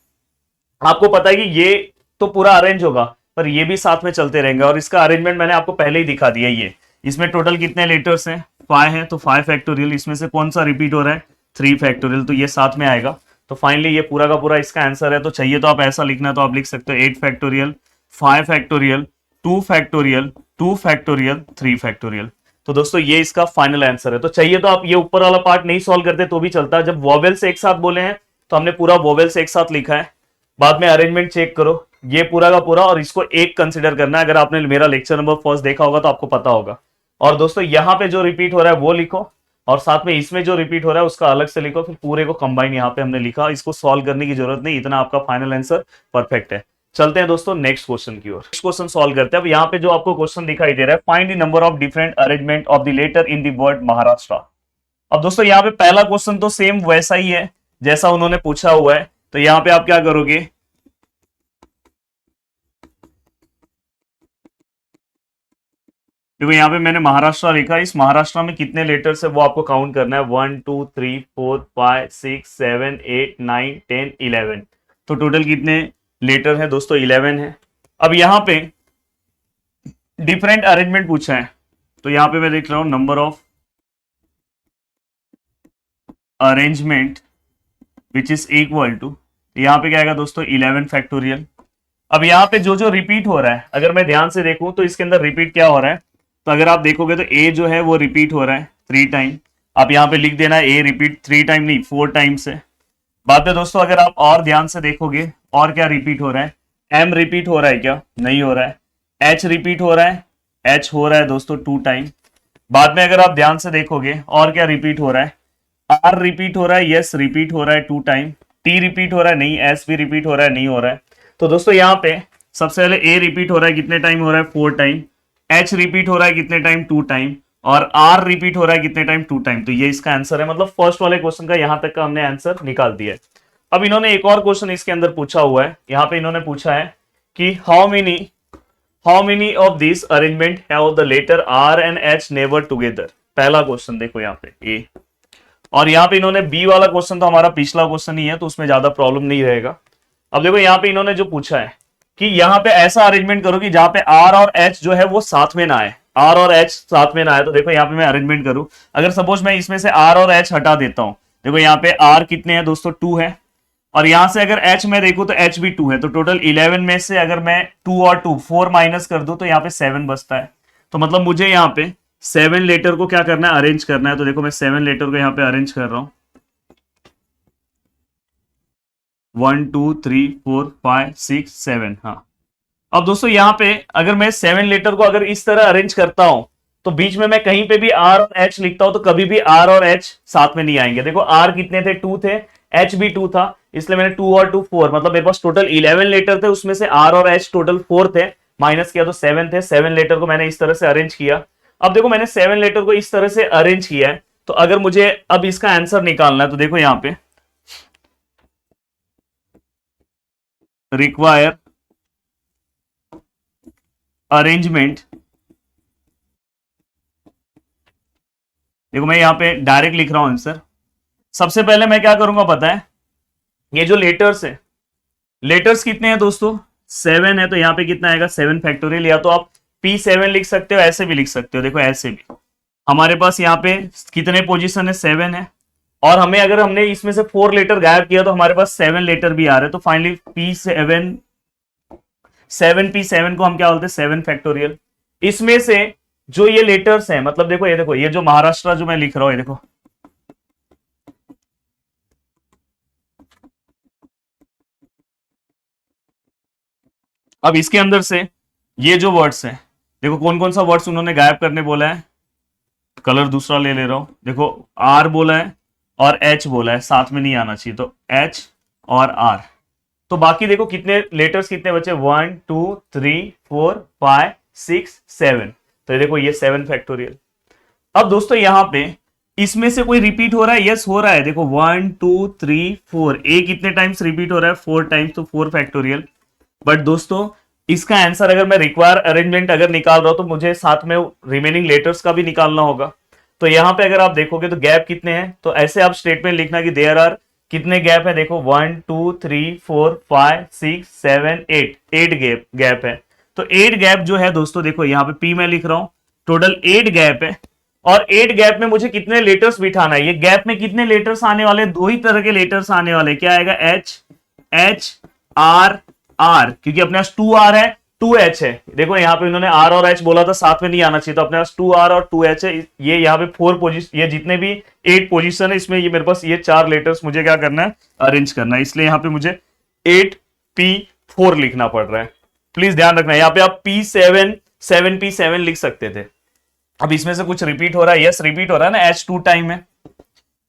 आपको पता है कि ये तो पूरा अरेंज होगा, पर ये भी साथ में चलते रहेंगे, और इसका अरेंजमेंट मैंने आपको पहले ही दिखा दिया। ये इसमें टोटल कितने लेटर्स हैं, 5 हैं, तो 5 फैक्टोरियल। इसमें से कौन सा रिपीट हो रहा है, 3 फैक्टोरियल, तो ये साथ में आएगा। तो फाइनली ये पूरा का पूरा इसका आंसर है। तो चाहिए तो आप ऐसा लिखना, तो आप लिख सकते हो 8 factorial, 5 factorial, 2 factorial, 2 factorial, 3 factorial. तो दोस्तों ये इसका फाइनल आंसर है। तो चाहिए तो आप ये ऊपर वाला पार्ट नहीं सॉल्व करते तो भी चलता है। जब वोवेल्स एक साथ बोले हैं तो हमने पूरा वोवेल्स एक साथ लिखा है। बाद में अरेंजमेंट चेक करो, ये पूरा का पूरा, और इसको एक कंसिडर करना है। अगर आपने मेरा लेक्चर नंबर फर्स्ट देखा होगा तो आपको पता होगा। और दोस्तों यहां पे जो रिपीट हो रहा है वो लिखो, और साथ में इसमें जो रिपीट हो रहा है उसका अलग से लिखो, फिर पूरे को कंबाइन यहां पे हमने लिखा। इसको सॉल्व करने की जरूरत नहीं, इतना आपका फाइनल आंसर परफेक्ट है। चलते हैं दोस्तों नेक्स्ट क्वेश्चन की ओर। नेक्स्ट क्वेश्चन सॉल्व करते हैं। अब यहाँ पे जो आपको क्वेश्चन दिखाई दे रहा है, find the number of different arrangement of the letter in the word Maharashtra. अब दोस्तों यहाँ पे पहला क्वेश्चन तो सेम वैसा ही है जैसा उन्होंने पूछा हुआ है। तो यहाँ पे आप क्या करोगे, देखो यहाँ पे मैंने महाराष्ट्र लिखा, इस महाराष्ट्र में कितने लेटर्स है वो आपको काउंट करना है। 1 2 3 4 5 6 7 8 9 10 11। तो टोटल कितने लेटर है दोस्तों, 11 है। अब यहाँ पे डिफरेंट अरेंजमेंट पूछा है, तो यहाँ पे मैं देख रहा हूं number of arrangement which is equal to, यहाँ पे क्या आएगा दोस्तों, 11 फैक्टोरियल। अब यहाँ पे जो जो रिपीट हो रहा है, अगर मैं ध्यान से देखूं तो इसके अंदर रिपीट क्या हो रहा है, तो अगर आप देखोगे तो ए जो है वो रिपीट हो रहा है 3 टाइम। आप यहाँ पे लिख देना ए रिपीट 3 टाइम नहीं 4 टाइम्स है। बात है दोस्तों, अगर आप और ध्यान से देखोगे और क्या रिपीट हो रहा है, एम रिपीट हो रहा है क्या, नहीं हो रहा है। एच रिपीट हो रहा है, एच हो रहा है दोस्तों 2 टाइम। बाद में अगर आप ध्यान से देखोगे और क्या रिपीट हो रहा है, आर रिपीट हो रहा है, यस रिपीट हो रहा है 2 टाइम। टी रिपीट हो रहा है, नहीं। एस भी रिपीट हो रहा है, नहीं हो रहा है। तो दोस्तों यहाँ पे सबसे पहले ए रिपीट हो रहा है, कितने टाइम हो रहा है, 4 टाइम। एच रिपीट हो रहा है कितने टाइम, 2 टाइम। और आर रिपीट हो रहा है कितने टाइम, 2 टाइम। तो ये इसका आंसर है, मतलब फर्स्ट वाले क्वेश्चन का यहां तक का हमने आंसर निकाल दिया है। अब इन्होंने एक और क्वेश्चन इसके अंदर पूछा हुआ है। यहाँ पे इन्होंने पूछा है कि how many of this arrangement have the letter R and H never together. पहला क्वेश्चन देखो यहाँ पे ए, और यहाँ पे इन्होंने बी वाला क्वेश्चन तो हमारा पिछला क्वेश्चन ही है, तो उसमें ज्यादा प्रॉब्लम नहीं रहेगा। अब देखो यहाँ पे इन्होंने जो पूछा है कि यहाँ पे ऐसा अरेंजमेंट करो कि जहां पे आर और एच जो है वो साथ में ना आए, आर और एच साथ में ना आए। तो देखो यहाँ पे मैं अरेंजमेंट करूं, अगर सपोज मैं इसमें से आर और एच हटा देता हूं, देखो यहाँ पे आर कितने हैं दोस्तों, 2 है, और यहां से अगर एच में देखूं तो एच भी 2 है। तो टोटल 11 में से अगर मैं 2 और 2 4 माइनस कर दूं तो यहाँ पे 7 बचता है। तो मतलब मुझे यहाँ पे 7 लेटर को क्या करना है, अरेंज करना है। तो देखो मैं 7 लेटर को यहाँ पे अरेंज कर रहा हूं, 1 2 3 4 5 6 7। हाँ, अब दोस्तों यहाँ पे अगर मैं 7 लेटर को अगर इस तरह अरेंज करता हूं, तो बीच में मैं कहीं पे भी आर और एच लिखता हूं तो कभी भी आर और एच साथ में नहीं आएंगे। देखो आर कितने थे, 2 थे, एच भी 2 था, इसलिए मैंने 2 और 2 4, मतलब मेरे पास टोटल 11 लेटर थे, उसमें से आर और एच टोटल 4 थे, माइनस किया तो 7 थे। 7 लेटर को मैंने इस तरह से अरेंज किया। अब देखो मैंने 7 लेटर को इस तरह से अरेंज किया है, तो अगर मुझे अब इसका आंसर निकालना है तो देखो यहाँ पे रिक्वायर अरेंजमेंट, देखो मैं यहां पे डायरेक्ट लिख रहा हूं आंसर। सबसे पहले मैं क्या करूंगा पता है, ये जो लेटर्स है, लेटर्स कितने हैं दोस्तों, 7 है, तो यहाँ पे कितना आएगा 7 फैक्टोरियल। या तो आप P7 लिख सकते हो, ऐसे भी लिख सकते हो, देखो ऐसे भी। हमारे पास यहाँ पे कितने पोजीशन है, 7 है, और हमें अगर हमने इसमें से 4 लेटर गायब किया तो हमारे पास 7 लेटर भी आ रहे हैं। तो फाइनली P7, 7P7 को हम क्या बोलते हैं, 7 फैक्टोरियल। इसमें से जो ये लेटर्स हैं, मतलब देखो ये, देखो ये जो महाराष्ट्र जो मैं लिख रहा हूं, ये देखो, अब इसके अंदर से ये जो वर्ड्स हैं, देखो कौन कौन सा वर्ड्स उन्होंने गायब करने बोला है। कलर दूसरा ले रहा हूं, देखो आर बोला है और एच बोला है, साथ में नहीं आना चाहिए, तो एच और आर। तो बाकी देखो कितने लेटर्स कितने बचे, 1 2 3 4 5 6 7। तो ये देखो ये 7 फैक्टोरियल। अब दोस्तों यहां पे इसमें से कोई रिपीट हो रहा है, यस हो रहा है, देखो 1 2 3 4, ए कितने टाइम्स रिपीट हो रहा है, 4 टाइम्स, तो 4 फैक्टोरियल। बट दोस्तों इसका आंसर अगर मैं रिक्वायर अरेंजमेंट अगर निकाल रहा हूं तो मुझे साथ में रिमेनिंग लेटर्स का भी निकालना होगा। तो यहां पे अगर आप देखोगे तो गैप कितने हैं, तो ऐसे आप स्टेटमेंट लिखना कि देयर आर, कितने गैप है, देखो 1 2 3 4 5 6 7 8, 8 गैप है। तो 8 गैप जो है दोस्तों, देखो यहाँ पे पी मैं लिख रहा हूं, टोटल 8 गैप है। और 8 गैप में मुझे कितने लेटर्स बिठाना है, ये गैप में कितने लेटर्स आने वाले, दो ही तरह के लेटर्स आने वाले, क्या आएगा, एच, एच आर आर, क्योंकि अपने पास 2 आर है 2 एच है। देखो यहाँ पे इन्होंने आर और एच बोला था, साथ में नहीं आना चाहिए, तो अपने पास 2 आर और 2 एच है। ये यहाँ पे 4 पोजीशन, ये जितने भी 8 पोजीशन है इसमें, ये मेरे पास ये 4 लेटर्स मुझे क्या करना है, अरेंज करना है। इसलिए यहाँ पे मुझे 8P4 लिखना पड़ रहा है। प्लीज ध्यान रखना, यहाँ पे आप P7 7P7 लिख सकते थे। अब इसमें से कुछ रिपीट हो रहा है, यस रिपीट हो रहा है ना, एच 2 टाइम है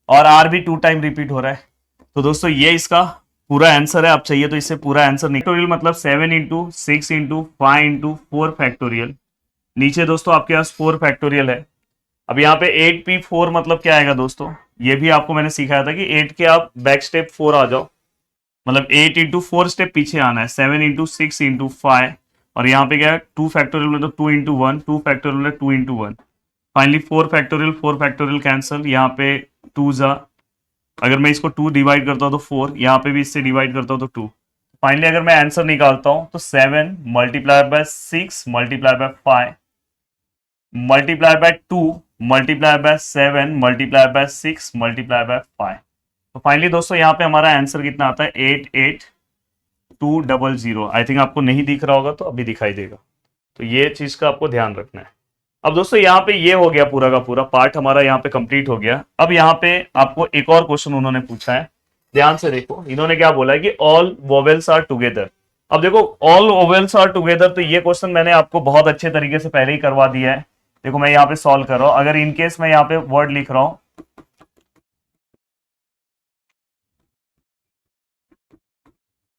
और आर भी 2 टाइम रिपीट हो रहा है। तो दोस्तों ये इसका पूरा आंसर है। आप चाहिए तो इससे पूरा आंसर फैक्टोरियल मतलब 7 इंटू 6 इंटू 5 इंटू 4 फैक्टोरियल। नीचे दोस्तों आपके पास 4 फैक्टोरियल है। अब यहाँ पे 8P4 मतलब क्या आएगा दोस्तों, ये भी आपको मैंने सिखाया था कि 8 के आप बैक स्टेप 4 आ जाओ, मतलब 8 इंटू 4 स्टेप पीछे आना है, 7 इंटू 6 इंटू 5, और यहाँ पे क्या है 2 फैक्टोरियल मतलब 2 इंटू 1, 2 फैक्टोरियल मतलब 2 इंटू 1। फाइनली 4 फैक्टोरियल कैंसल, यहाँ पे 2 जा, अगर मैं इसको 2 डिवाइड करता हूं तो 4, यहां पे भी इससे डिवाइड करता हूं तो 2। फाइनली अगर मैं आंसर निकालता हूं तो 7 multiply by 6 multiply by 5 multiply by 2 multiply by 7 multiply by 6 multiply by 5। तो फाइनली दोस्तों यहाँ पे हमारा आंसर कितना आता है, 88200। आई थिंक आपको नहीं दिख रहा होगा तो अभी दिखाई देगा। तो ये चीज का आपको ध्यान रखना है। अब दोस्तों यहाँ पे ये हो गया, पूरा का पूरा पार्ट हमारा यहाँ पे कंप्लीट हो गया। अब यहाँ पे आपको एक और क्वेश्चन उन्होंने पूछा है, ध्यान से देखो। इन्होंने क्या बोला है कि ऑल वोवेल्स आर टुगेदर। अब देखो ऑल वोवेल्स आर टुगेदर, तो ये क्वेश्चन मैंने आपको बहुत अच्छे तरीके से पहले ही करवा दिया है। देखो मैं यहाँ पे सॉल्व कर रहा हूं, अगर इनकेस मैं यहाँ पे वर्ड लिख रहा हूं,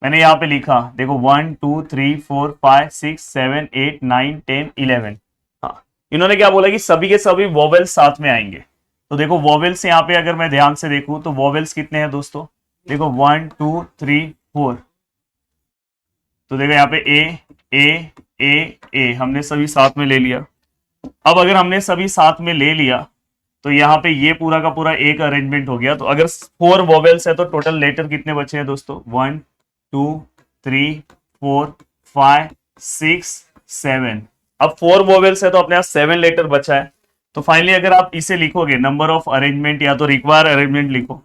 मैंने यहाँ पे लिखा, देखो 1 2 3 4 5 6 7 8 9 10 11। हाँ, इन्होंने क्या बोला कि सभी के सभी वोवेल्स साथ में आएंगे। तो देखो वोवेल्स यहाँ पे अगर मैं ध्यान से देखूं तो वोवेल्स कितने हैं दोस्तों, देखो 1 2 3 4। तो देखो यहाँ पे ए हमने सभी साथ में ले लिया। अब अगर हमने सभी साथ में ले लिया तो यहाँ पे ये पूरा का पूरा एक अरेंजमेंट हो गया। तो अगर 4 वोवेल्स है तो टोटल लेटर कितने बचे हैं दोस्तों, 1 2 3 4 5 6 7। अब 4 वोवेल्स है तो अपने पास 7 लेटर बचा है। तो फाइनली अगर आप इसे लिखोगे नंबर ऑफ अरेंजमेंट, या तो रिक्वायर अरेंजमेंट लिखो,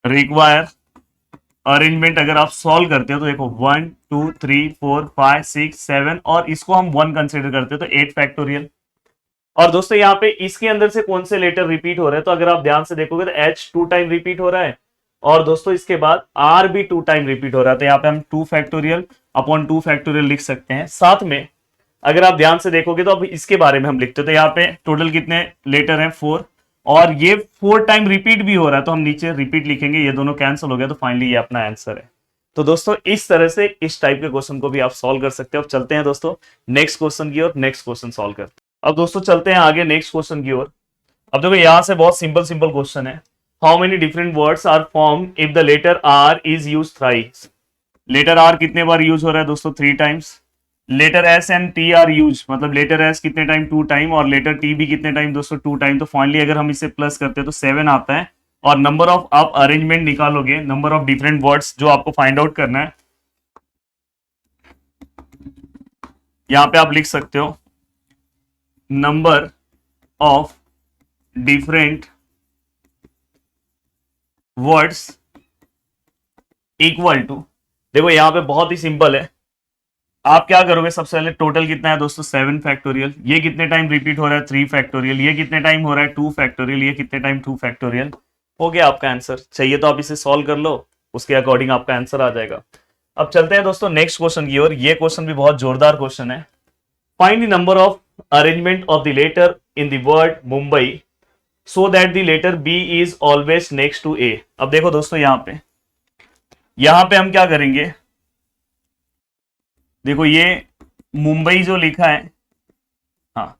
रिक्वायर अरेंजमेंट अगर आप सॉल्व करते हो तो देखो 1 2 3 4 5 6 7, और इसको हम 1 कंसिडर करते हो तो 8 फैक्टोरियल। और दोस्तों यहाँ पे इसके अंदर से कौन से लेटर रिपीट हो रहे हैं, तो अगर आप ध्यान से देखोगे तो एच 2 टाइम रिपीट हो रहा है, और दोस्तों इसके बाद आर भी 2 टाइम रिपीट हो रहा है। तो यहाँ पे हम 2 फैक्टोरियल अपॉन 2 फैक्टोरियल लिख सकते हैं। साथ में अगर आप ध्यान से देखोगे तो अब इसके बारे में हम लिखते हैं, तो यहाँ पे टोटल कितने लेटर हैं, 4, और ये 4 टाइम रिपीट भी हो रहा है तो हम नीचे रिपीट लिखेंगे, ये दोनों कैंसिल हो गया। तो फाइनली ये अपना आंसर है। तो दोस्तों इस तरह से इस टाइप के क्वेश्चन को भी आप सॉल्व कर सकते हो। अब चलते हैं दोस्तों नेक्स्ट क्वेश्चन की ओर, नेक्स्ट क्वेश्चन सॉल्व करते हैं। अब दोस्तों चलते हैं आगे नेक्स्ट क्वेश्चन की ओर। अब देखो यहां से बहुत सिंपल सिंपल क्वेश्चन है। How many different words are form if the letter R is use thrice. Letter R कितने बार यूज हो रहा है दोस्तों, 3 times. Letter S and T are use, मतलब लेटर एस कितने टाइम, 2 टाइम, और लेटर टी भी कितने टाइम दोस्तों, 2 टाइम। तो फाइनली अगर हम इसे प्लस करते हैं तो 7 आता है, और नंबर ऑफ आप अरेंजमेंट निकालोगे, नंबर ऑफ डिफरेंट वर्ड्स जो आपको फाइंड आउट करना है, यहां पे आप लिख सकते हो number of different words equal to, देखो यहां पे बहुत ही सिंपल है, आप क्या करोगे, सबसे पहले टोटल कितना है दोस्तों 7 फैक्टोरियल, ये कितने टाइम रिपीट हो रहा है 3 फैक्टोरियल, ये कितने टाइम हो रहा है 2 फैक्टोरियल, ये कितने टाइम 2 फैक्टोरियल, हो गया आपका आंसर। चाहिए तो आप इसे सॉल्व कर लो, उसके अकॉर्डिंग आपका आंसर आ जाएगा। अब चलते हैं दोस्तों नेक्स्ट क्वेश्चन की ओर। ये क्वेश्चन भी बहुत जोरदार क्वेश्चन है। Find the number of arrangement of the letter in the word Mumbai so that the letter B is always next to A. अब देखो दोस्तों यहां पे हम क्या करेंगे, देखो ये मुंबई जो लिखा है, हाँ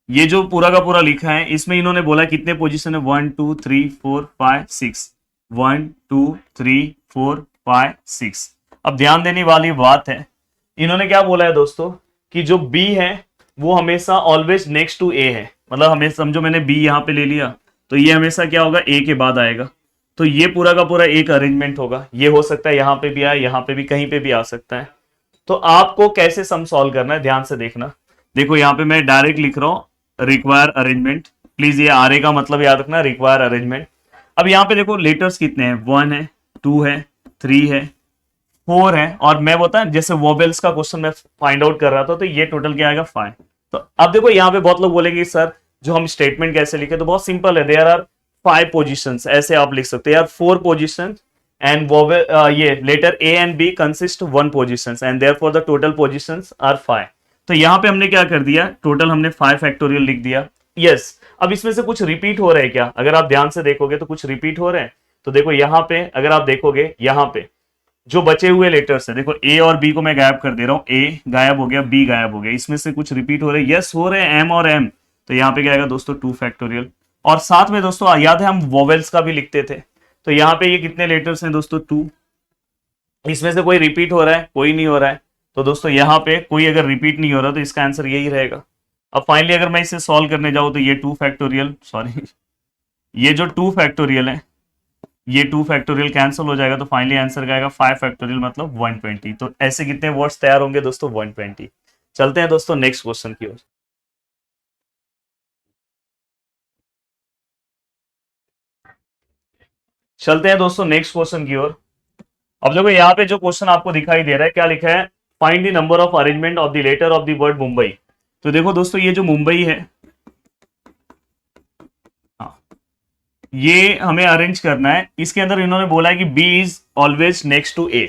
ये जो पूरा का पूरा लिखा है, इसमें इन्होंने बोला कितने पोजीशन है 1 2 3 4 5 6, 1 2 3 4 5 6। अब ध्यान देने वाली बात है, इन्होंने क्या बोला है दोस्तों कि जो बी है वो हमेशा ऑलवेज नेक्स्ट टू ए है, मतलब हमें समझो मैंने बी यहां पे ले लिया तो ये हमेशा क्या होगा ए के बाद आएगा, तो ये पूरा का पूरा एक अरेंजमेंट होगा। ये हो सकता है यहां पे भी आए, यहां पे भी, कहीं पे भी आ सकता है। तो आपको कैसे सम सॉल्व करना है ध्यान से देखना। देखो यहाँ पे मैं डायरेक्ट लिख रहा हूं रिक्वायर अरेंजमेंट, प्लीज ये आर का मतलब याद रखना, रिक्वायर अरेंजमेंट। अब यहाँ पे देखो लेटर्स कितने हैं, 1 है, 2 है, 3 है, 4 है, और मैं बता जैसे वोबेल्स का क्वेश्चन मैं फाइंड आउट कर रहा था तो ये टोटल क्या आएगा 5। तो अब देखो यहाँ पे बहुत लोग बोलेंगे सर जो हम स्टेटमेंट कैसे लिखे, तो बहुत सिंपल है, देयर आर 5 पोजिशन, ऐसे आप लिख सकते हैं यार 4 पोजिशन and vowel ये letter A and B consist 1 positions and therefore the total positions are 5। तो यहाँ पे हमने क्या कर दिया, टोटल हमने 5 फैक्टोरियल लिख दिया। यस अब इसमें से कुछ रिपीट हो रहे हैं क्या, अगर आप ध्यान से देखोगे तो कुछ रिपीट हो रहे हैं। तो देखो यहाँ पे अगर आप देखोगे, यहाँ पे जो बचे हुए लेटर्स है, देखो ए और बी को मैं गायब कर दे रहा हूँ, ए गायब हो गया, बी गायब हो गया, इसमें से कुछ रिपीट हो रहे हैं, यस हो रहे हैं एम और एम, तो यहाँ पे क्या आएगा दोस्तों 2 फैक्टोरियल। और साथ में दोस्तों याद है हम वोवेल्स का भी लिखते थे, तो यहाँ पे ये कितने लेटर्स हैं दोस्तों 2, इसमें से कोई रिपीट हो रहा है, कोई नहीं हो रहा है, तो दोस्तों यहाँ पे कोई अगर रिपीट नहीं हो रहा तो इसका आंसर यही रहेगा। अब फाइनली अगर मैं इसे सॉल्व करने जाऊं तो ये 2 फैक्टोरियल, सॉरी ये जो 2 फैक्टोरियल है, ये 2 फैक्टोरियल कैंसिल हो जाएगा, तो फाइनली आंसर का आएगा 5 फैक्टोरियल मतलब 120। तो ऐसे कितने वर्ड्स तैयार होंगे दोस्तों 120। चलते हैं दोस्तों नेक्स्ट क्वेश्चन की ओर। चलते हैं दोस्तों नेक्स्ट क्वेश्चन की ओर। अब देखो यहाँ पे जो क्वेश्चन आपको दिखाई दे रहा है, क्या लिखा है, find the number of arrangement of the letter of the word Mumbai. तो देखो दोस्तों ये जो मुंबई है, हाँ ये हमें अरेंज करना है, इसके अंदर इन्होंने बोला है कि B is always next to A.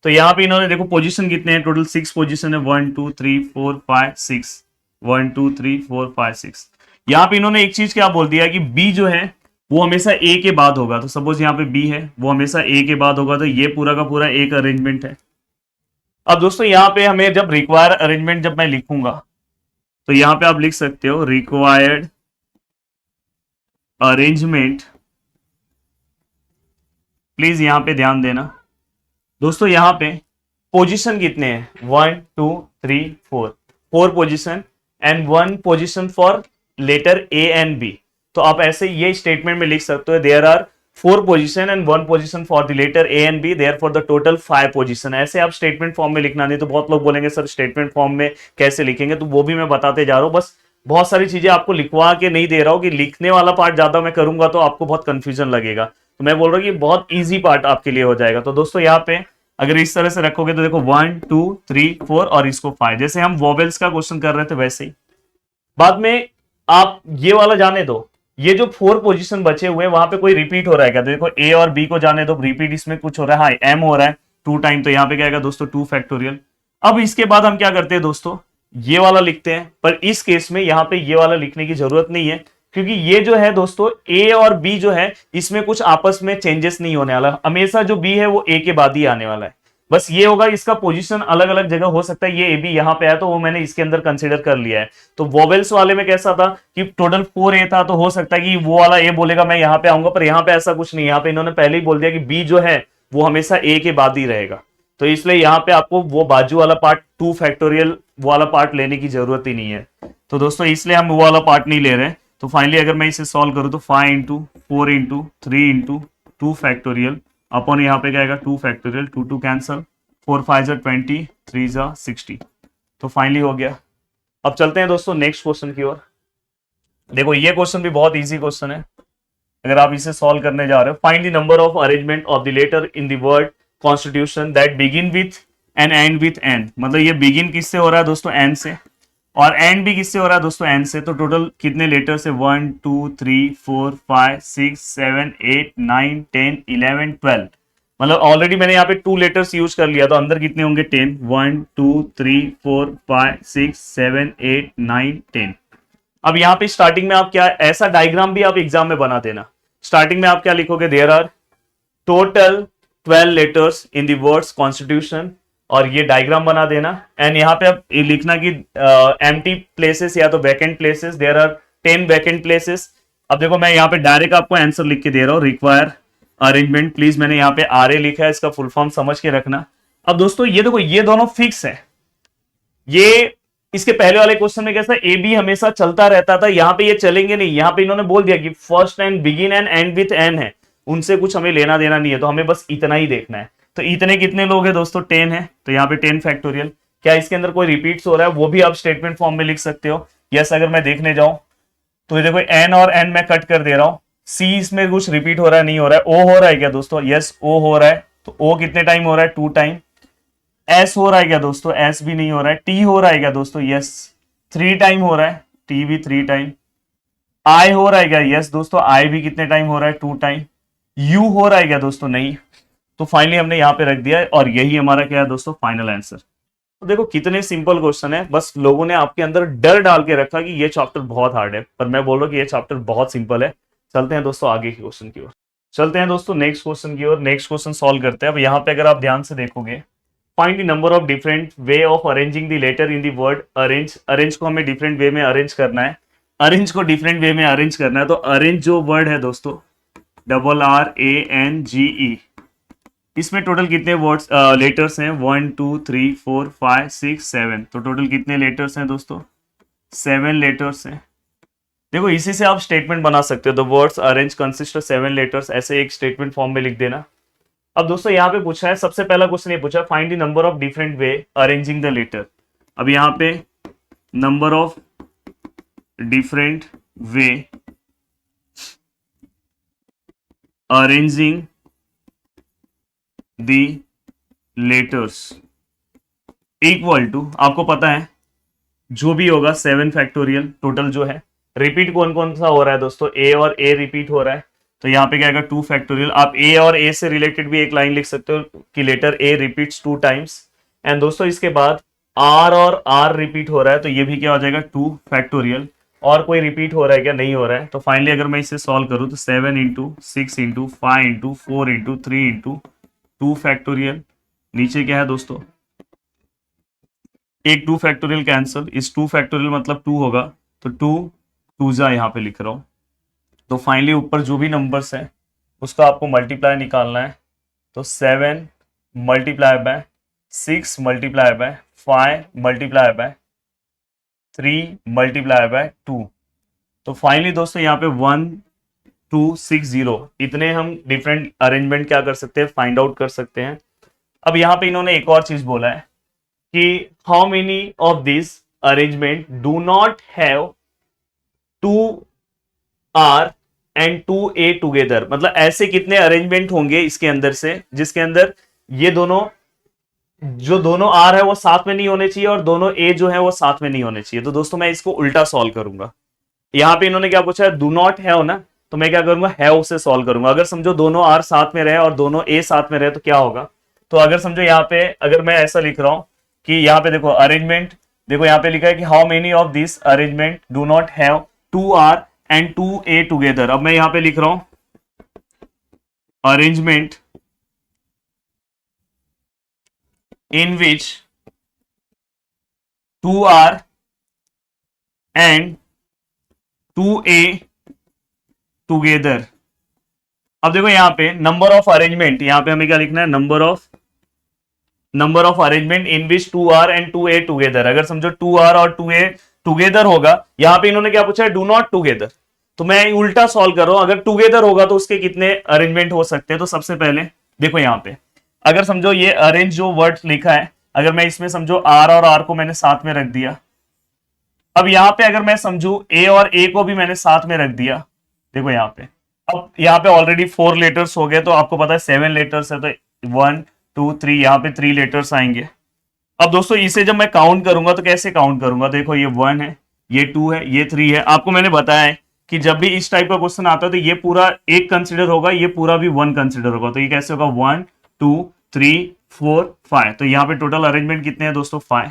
तो यहाँ पे इन्होंने देखो पोजीशन कितने हैं, टोटल 6 पोजीशन है, 1 2 3 4 5 6, 1 2 3 4 5 6। यहाँ पे इन्होंने एक चीज क्या बोल दिया कि बी जो है वो हमेशा ए के बाद होगा, तो सपोज यहाँ पे बी है वो हमेशा ए के बाद होगा, तो ये पूरा का पूरा एक अरेंजमेंट है। अब दोस्तों यहाँ पे हमें जब रिक्वायर अरेंजमेंट जब मैं लिखूंगा तो यहाँ पे आप लिख सकते हो रिक्वायर्ड अरेंजमेंट, प्लीज यहाँ पे ध्यान देना दोस्तों, यहाँ पे पोजीशन कितने हैं 1 2 3 4 position and 1 position for letter A and B. तो आप ऐसे ये स्टेटमेंट में लिख सकते हो there are 4 position and 1 position for the letter A and B, therefore the total 5 position. ऐसे आप स्टेटमेंट फॉर्म में लिखना, नहीं तो बहुत लोग बोलेंगे सर स्टेटमेंट फॉर्म में कैसे लिखेंगे, तो वो भी मैं बताते जा रहा हूँ। बस बहुत सारी चीजें आपको लिखवा के नहीं दे रहा हूँ कि लिखने वाला पार्ट ज्यादा मैं करूंगा तो आपको बहुत कंफ्यूजन लगेगा, तो मैं बोल रहा हूँ कि बहुत ईजी पार्ट आपके लिए हो जाएगा। तो दोस्तों यहाँ पे अगर इस तरह से रखोगे तो देखो 1 2 3 4 और इसको 5, जैसे हम वोवेल्स का क्वेश्चन कर रहे थे वैसे ही। बाद में आप ये वाला जाने दो, ये जो 4 पोजीशन बचे हुए हैं वहां पे कोई रिपीट हो रहा है क्या, तो देखो ए और बी को जाने दो, रिपीट इसमें कुछ हो रहा है, हाँ एम हो रहा है 2 टाइम, तो यहाँ पे क्या आएगा दोस्तों 2 फैक्टोरियल। अब इसके बाद हम क्या करते हैं दोस्तों, ये वाला लिखते हैं, पर इस केस में यहाँ पे ये वाला लिखने की जरूरत नहीं है, क्योंकि ये जो है दोस्तों ए और बी जो है इसमें कुछ आपस में चेंजेस नहीं होने वाला, हमेशा जो बी है वो ए के बाद ही आने वाला है। बस ये होगा इसका पोजीशन अलग अलग जगह हो सकता है, ये ए बी यहाँ पे आया तो वो मैंने इसके अंदर कंसीडर कर लिया है। तो वोवेल्स वाले में कैसा था कि टोटल 4 ए था, तो हो सकता है कि वो वाला ए बोलेगा मैं यहाँ पे आऊंगा, पर यहाँ पे ऐसा कुछ नहीं, यहाँ पे इन्होंने पहले ही बोल दिया कि बी जो है वो हमेशा ए के बाद ही रहेगा, तो इसलिए यहाँ पे आपको वो बाजू वाला पार्ट 2 फैक्टोरियल वाला पार्ट लेने की जरूरत ही नहीं है। तो दोस्तों इसलिए हम वो वाला पार्ट नहीं ले रहे हैं। तो फाइनली अगर मैं इसे सॉल्व करूं तो 5 into 4 into 3 into 2 factorial upon यहाँ पे क्या आएगा 2 फैक्टोरियल, 2 2 कैंसल, 4 5 जा 20, 3 जा 60। तो फाइनली हो गया। अब चलते हैं दोस्तों नेक्स्ट क्वेश्चन की ओर। देखो ये क्वेश्चन भी बहुत इजी क्वेश्चन है, अगर आप इसे सॉल्व करने जा रहे हो। Find the number of arrangement of the letter in the word constitution that begin with and end with N. मतलब ये बिगिन किससे हो रहा है दोस्तों, एन से, और एंड भी किससे हो रहा है दोस्तों, एन से। तो टोटल कितने लेटर्स है, 1 2 3 4 5 6 7 8 9 10 11 12। मतलब ऑलरेडी मैंने यहाँ पे 2 लेटर्स यूज कर लिया, तो अंदर कितने होंगे 10, 1 2 3 4 5 6 7 8 9 10। अब यहाँ पे स्टार्टिंग में आप क्या, ऐसा डायग्राम भी आप एग्जाम में बना देना। स्टार्टिंग में आप क्या लिखोगे, there are total 12 letters in the words constitution, और ये डायग्राम बना देना। एंड यहाँ पे आप लिखना कि एम्प्टी प्लेसेस या तो vacant places, there are 10 vacant places. अब देखो मैं यहाँ पे डायरेक्ट आपको आंसर लिख के दे रहा हूँ, रिक्वायर अरेंजमेंट प्लीज। मैंने यहाँ पे आर ए लिखा है, इसका फुल फॉर्म समझ के रखना। अब दोस्तों ये देखो ये दोनों फिक्स है, ये इसके पहले वाले क्वेश्चन में कैसा ए बी हमेशा चलता रहता था, यहाँ पे ये चलेंगे नहीं। यहाँ पे इन्होंने बोल दिया कि first and begin and end with N है, उनसे कुछ हमें लेना देना नहीं है, तो हमें बस इतना ही देखना है। तो इतने कितने लोग हैं दोस्तों, 10 है, तो यहाँ पे 10 फैक्टोरियल। क्या इसके अंदर कोई रिपीट्स हो रहा है, वो भी आप स्टेटमेंट फॉर्म में लिख सकते हो। यस अगर मैं देखने जाऊं तो ये देखो एन और एन मैं कट कर दे रहा हूं, सी इसमें कुछ रिपीट हो रहा है, नहीं हो रहा है। ओ हो रहा है क्या दोस्तों, यस ओ हो रहा है, तो ओ कितने टाइम हो रहा है, 2 टाइम। एस हो रहा है क्या दोस्तों, एस भी नहीं हो रहा है। टी हो रहा है क्या दोस्तों, यस 3 टाइम हो रहा है, टी भी 3 टाइम। आई हो रहा है क्या, यस दोस्तों आई भी कितने टाइम हो रहा है, 2 टाइम। यू हो रहा है क्या दोस्तों, नहीं। तो फाइनली हमने यहाँ पे रख दिया है, और यही हमारा क्या है दोस्तों, फाइनल आंसर। तो देखो कितने सिंपल क्वेश्चन है, बस लोगों ने आपके अंदर डर डाल के रखा कि ये चैप्टर बहुत हार्ड है, पर मैं बोल रहा हूँ कि ये चैप्टर बहुत सिंपल है। चलते हैं दोस्तों आगे के क्वेश्चन की ओर। चलते हैं दोस्तों नेक्स्ट क्वेश्चन की ओर। नेक्स्ट क्वेश्चन सॉल्व करते हैं। अब यहाँ पे अगर आप ध्यान से देखोगे, find the number of different way of arranging the letter in the word arrange. Arrange को हमें डिफरेंट वे में अरेंज करना है, अरेंज को डिफरेंट वे में अरेंज करना है। तो अरेंज जो वर्ड है दोस्तों, RRANGE, इसमें टोटल कितने वर्ड्स लेटर्स हैं, 1 2 3 4 5 6 7। तो टोटल कितने लेटर्स हैं दोस्तों, 7 लेटर्स हैं। देखो इसी से आप स्टेटमेंट बना सकते हो, the words arrange consist of 7 letters, ऐसे एक स्टेटमेंट फॉर्म में लिख देना। अब दोस्तों यहाँ पे पूछा है, सबसे पहला क्वेश्चन ये पूछा है, find the number of different way arranging the letter. अब यहाँ पे number of different way arranging the letters equal to, आपको पता है जो भी होगा 7 फैक्टोरियल टोटल जो है। रिपीट कौन कौन सा हो रहा है दोस्तों, ए और ए रिपीट हो रहा है, तो यहाँ पे क्या आएगा 2 फैक्टोरियल। आप ए और ए से रिलेटेड भी एक लाइन लिख सकते हो कि letter A repeats 2 times. And दोस्तों इसके बाद आर और आर रिपीट हो रहा है, तो ये भी क्या हो जाएगा 2 फैक्टोरियल। और कोई रिपीट हो रहा है क्या, नहीं हो रहा है। तो फाइनली अगर मैं इसे सॉल्व करूं तो 7 into 6 into 5 into 4 into 3 into 2 factorial. नीचे क्या है दोस्तों, एक 2 फैक्टोरियल कैंसल, इस 2 फैक्टोरियल मतलब 2 होगा, तो 2 2 जा यहाँ पे लिख रहा हूं। तो फाइनली ऊपर जो भी नंबर्स है उसका आपको मल्टीप्लाई निकालना है। तो 7 multiply by 6 multiply by 5 multiply by 3 multiply by 2। तो फाइनली दोस्तों यहाँ पे 1 2 6 0 इतने हम डिफरेंट अरेंजमेंट क्या कर सकते हैं, फाइंड आउट कर सकते हैं। अब यहाँ पे इन्होंने एक और चीज बोला है कि how many of this arrangement do not have 2R and 2A together. मतलब ऐसे कितने अरेंजमेंट होंगे इसके अंदर से जिसके अंदर ये दोनों, जो दोनों R है वो साथ में नहीं होने चाहिए और दोनों A जो है वो साथ में नहीं होने चाहिए। तो दोस्तों मैं इसको उल्टा सॉल्व करूंगा। यहां पे इन्होंने क्या पूछा है, डू नॉट हैव ना, तो मैं क्या करूंगा, हैव से सॉल्व करूंगा। अगर समझो दोनों R साथ में रहे और दोनों A साथ में रहे तो क्या होगा। तो अगर समझो यहाँ पे अगर मैं ऐसा लिख रहा हूं कि यहाँ पे देखो अरेंजमेंट, देखो यहाँ पे लिखा है कि how many of this arrangement do not have 2R and 2A together. अब मैं यहाँ पे लिख रहा हूं arrangement in which 2R and 2A together। अब देखो यहाँ पे नंबर ऑफ अरेंजमेंट, यहाँ पे हमें क्या लिखना है, number of arrangement in which 2R and 2A together. अगर समझो 2R और 2A टुगेदर होगा, यहाँ पे इन्होंने क्या पूछा है, डू नॉट टुगेदर। तो मैं उल्टा सॉल्व कर रहा हूं, अगर टुगेदर होगा तो उसके कितने अरेंजमेंट हो सकते हैं। तो सबसे पहले देखो यहाँ पे अगर समझो ये अरेंज जो वर्ड लिखा है, अगर मैं इसमें समझो आर और आर को मैंने साथ में रख दिया, अब यहाँ पे अगर मैं समझू ए और ए को भी मैंने साथ में रख दिया, देखो यहाँ पे अब यहाँ पे ऑलरेडी 4 लेटर्स हो गए, तो आपको पता है 7 लेटर्स है, तो 1 2 3 यहाँ पे 3 लेटर्स आएंगे। अब दोस्तों इसे जब मैं काउंट करूंगा तो कैसे काउंट करूंगा, देखो ये 1 है, ये 2 है, ये 3 है। आपको मैंने बताया है कि जब भी इस टाइप का क्वेश्चन आता है तो ये पूरा एक कंसिडर होगा, ये पूरा भी 1 कंसिडर होगा। तो ये कैसे होगा 1 2 3 4 5, तो यहाँ पे टोटल अरेंजमेंट कितने हैं दोस्तों 5।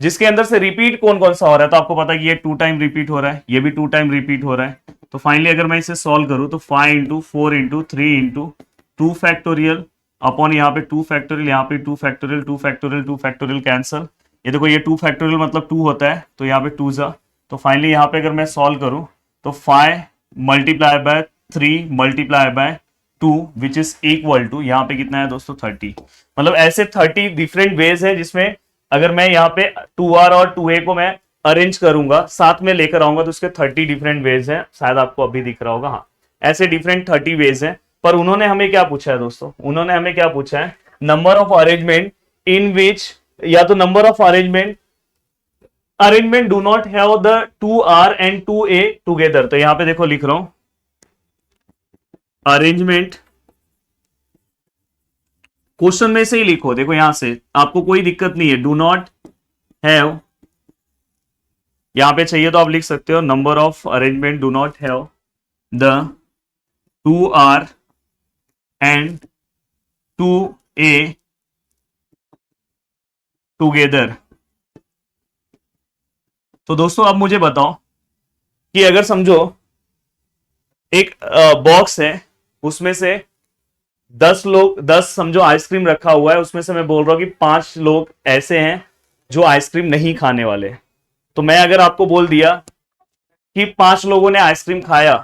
जिसके अंदर से रिपीट कौन कौन सा हो रहा है, तो आपको पता है कि ये 2 टाइम रिपीट हो रहा है, ये भी 2 टाइम रिपीट हो रहा है। तो फाइनली अगर मैं इसे सॉल्व करूं तो 5 into 4 into 3 into 2 factorial upon यहाँ पे 2 फैक्टोरियल, यहाँ पे 2 फैक्टोरियल 2 फैक्टोरियल 2 फैक्टोरियल कैंसल। ये देखो ये 2 फैक्टोरियल मतलब 2 होता है, तो यहाँ पे 2 जा, तो फाइनली यहाँ पे अगर मैं सॉल्व करूं तो 5 multiply by 3 multiply by 2 which is equal to यहाँ पे कितना है दोस्तों 30। मतलब ऐसे 30 डिफरेंट वेज है जिसमें अगर मैं यहाँ पे 2r और 2a को मैं अरेंज करूंगा, साथ में लेकर आऊंगा, तो उसके 30 डिफरेंट वेज हैं। शायद आपको अभी दिख रहा होगा, हाँ ऐसे डिफरेंट 30 वेज हैं। पर उन्होंने हमें क्या पूछा है दोस्तों, उन्होंने हमें क्या पूछा है, नंबर ऑफ अरेंजमेंट इन विच, या तो number of arrangement do not have the 2r and 2a together. तो यहां पे देखो लिख रहा हूं अरेंजमेंट, क्वेश्चन में से ही लिखो, देखो यहां से आपको कोई दिक्कत नहीं है, डू नॉट हैव, यहां पे चाहिए तो आप लिख सकते हो number of arrangement do not have the 2r and 2a together. तो दोस्तों अब मुझे बताओ कि अगर समझो एक बॉक्स है, उसमें से 10 समझो आइसक्रीम रखा हुआ है, उसमें से मैं बोल रहा हूं कि 5 लोग ऐसे हैं जो आइसक्रीम नहीं खाने वाले। तो मैं अगर आपको बोल दिया कि 5 लोगों ने आइसक्रीम खाया,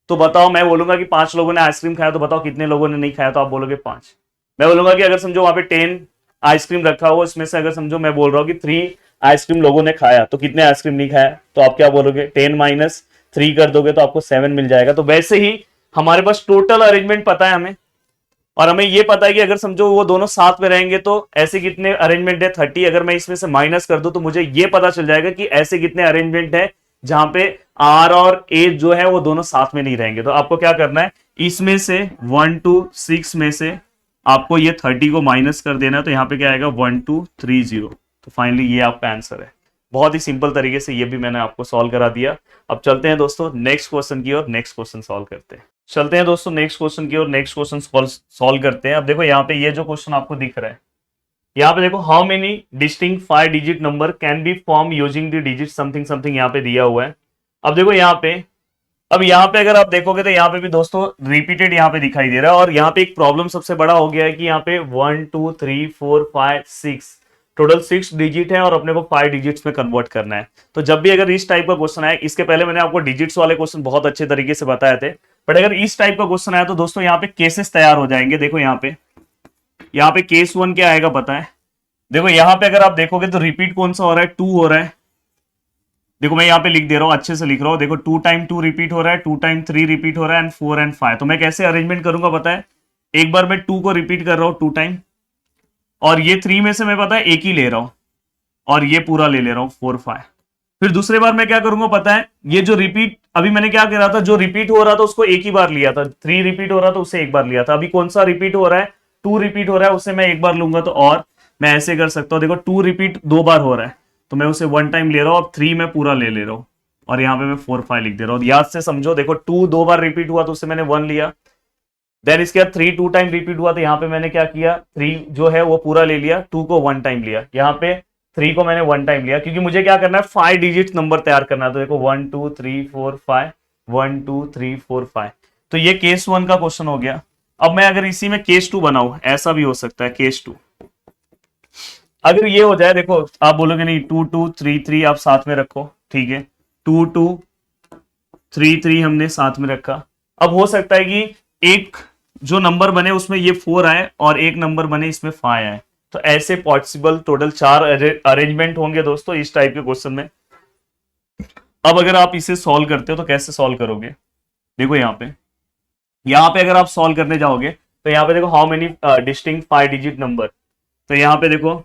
तो बताओ, मैं बोलूंगा कि 5 लोगों ने आइसक्रीम खाया, तो बताओ कितने लोगों ने नहीं खाया, तो आप बोलोगे 5। मैं बोलूंगा कि अगर समझो वहां पे 10 आइसक्रीम रखा हुआ, इसमें से अगर समझो मैं बोल रहा हूं कि 3 आइसक्रीम लोगों ने खाया, तो कितने आइसक्रीम नहीं खाया, तो आप क्या बोलोगे 10 माइनस 3 कर दोगे तो आपको 7 मिल जाएगा। तो वैसे ही हमारे पास टोटल अरेंजमेंट पता है हमें, और हमें ये पता है कि अगर समझो वो दोनों साथ में रहेंगे तो ऐसे कितने अरेंजमेंट है 30। अगर मैं इसमें से माइनस कर दूं तो मुझे ये पता चल जाएगा कि ऐसे कितने अरेंजमेंट है जहां पे आर और ए जो है वो दोनों साथ में नहीं रहेंगे। तो आपको क्या करना है, इसमें से 1 to 6 में से आपको ये 30 को माइनस कर देना है, तो यहाँ पे क्या आएगा 1230। तो फाइनली ये आपका आंसर है। बहुत ही सिंपल तरीके से ये भी मैंने आपको सॉल्व करा दिया। अब चलते हैं दोस्तों नेक्स्ट क्वेश्चन की ओर, नेक्स्ट क्वेश्चन सॉल्व करते हैं। चलते हैं दोस्तों नेक्स्ट क्वेश्चन की ओर, नेक्स्ट क्वेश्चन सॉल्व करते हैं। अब देखो यहाँ पे ये जो क्वेश्चन आपको दिख रहा है, यहाँ पे देखो how many distinct 5 digit number can be form using the digit something something, यहाँ पे दिया हुआ है। अब देखो यहाँ पे, अब यहाँ पे अगर आप देखोगे तो यहाँ पे भी दोस्तों रिपीटेड यहाँ पे दिखाई दे रहा है, और यहाँ पे एक प्रॉब्लम सबसे बड़ा हो गया है कि यहाँ पे 1 2 3 4 5 6 टोटल 6 डिजिट है और अपने को 5 डिजिट्स में कन्वर्ट करना है। तो जब भी अगर इस टाइप का क्वेश्चन आए, इसके पहले मैंने आपको डिजिट्स वाले क्वेश्चन बहुत अच्छे तरीके से बताए थे, बट अगर इस टाइप का क्वेश्चन आया तो दोस्तों यहाँ पे केसेस तैयार हो जाएंगे। देखो यहाँ पे केस 1 क्या आएगा पता है, देखो यहाँ पे अगर आप देखोगे तो रिपीट कौन सा हो रहा है, 2 हो रहा है। देखो मैं यहाँ पे लिख दे रहा हूँ, अच्छे से लिख रहा हूँ, देखो 2 टाइम 2 रिपीट हो रहा है, 2 टाइम 3 रिपीट हो रहा है, एंड 4 एंड 5। तो मैं कैसे अरेंजमेंट करूंगा पता है, एक बार मैं 2 को रिपीट कर रहा हूँ 2 टाइम, और ये 3 में से मैं पता है एक ही ले रहा हूं, और ये पूरा ले रहा हूं 4 5। फिर दूसरे बार मैं क्या करूंगा पता है, ये जो रिपीट अभी मैंने क्या करा था, जो रिपीट हो रहा था उसको एक ही बार लिया था, 3 रिपीट हो रहा था उसे एक बार लिया था। अभी कौन सा रिपीट हो रहा है, 2 रिपीट हो रहा है, उसे मैं एक बार लूंगा। तो और मैं ऐसे कर सकता हूं, देखो 2 रिपीट 2 बार हो रहा है तो मैं उसे 1 टाइम ले रहा हूं, अब 3 मैं पूरा ले रहा हूं, और यहाँ पे मैं 4 5 लिख दे रहा हूं। याद से समझो, देखो 2 2 बार रिपीट हुआ तो उसे मैंने 1 लिया, देन इसके बाद 3 2 टाइम रिपीट हुआ तो यहाँ पे मैंने क्या किया, 3 जो है वो पूरा ले लिया, 2 को 1 टाइम लिया, यहाँ पे 3 को मैंने 1 टाइम लिया, क्योंकि मुझे क्या करना है 5 डिजिट नंबर तैयार करना है। तो देखो 1 2 3 4 5 1 2 3 4 5। तो ये केस 1 का क्वेश्चन हो गया। अब मैं अगर इसी में केस 2 बनाऊं, ऐसा भी हो सकता है केस 2, अगर ये हो जाए, देखो आप बोलोगे नहीं 2 2 3 3 आप साथ में रखो, ठीक है 2 2 3 3 हमने साथ में रखा। अब हो सकता है कि एक जो नंबर बने उसमें ये 4 आए और एक नंबर बने इसमें 5 आए, तो ऐसे पॉसिबल टोटल 4 अरेंजमेंट होंगे दोस्तों इस टाइप के क्वेश्चन में। अब अगर आप इसे सॉल्व करते हो तो कैसे सॉल्व करोगे? देखो यहाँ पे अगर आप सॉल्व करने जाओगे तो यहाँ पे देखो how many distinct 5 digit number. तो यहाँ पे देखो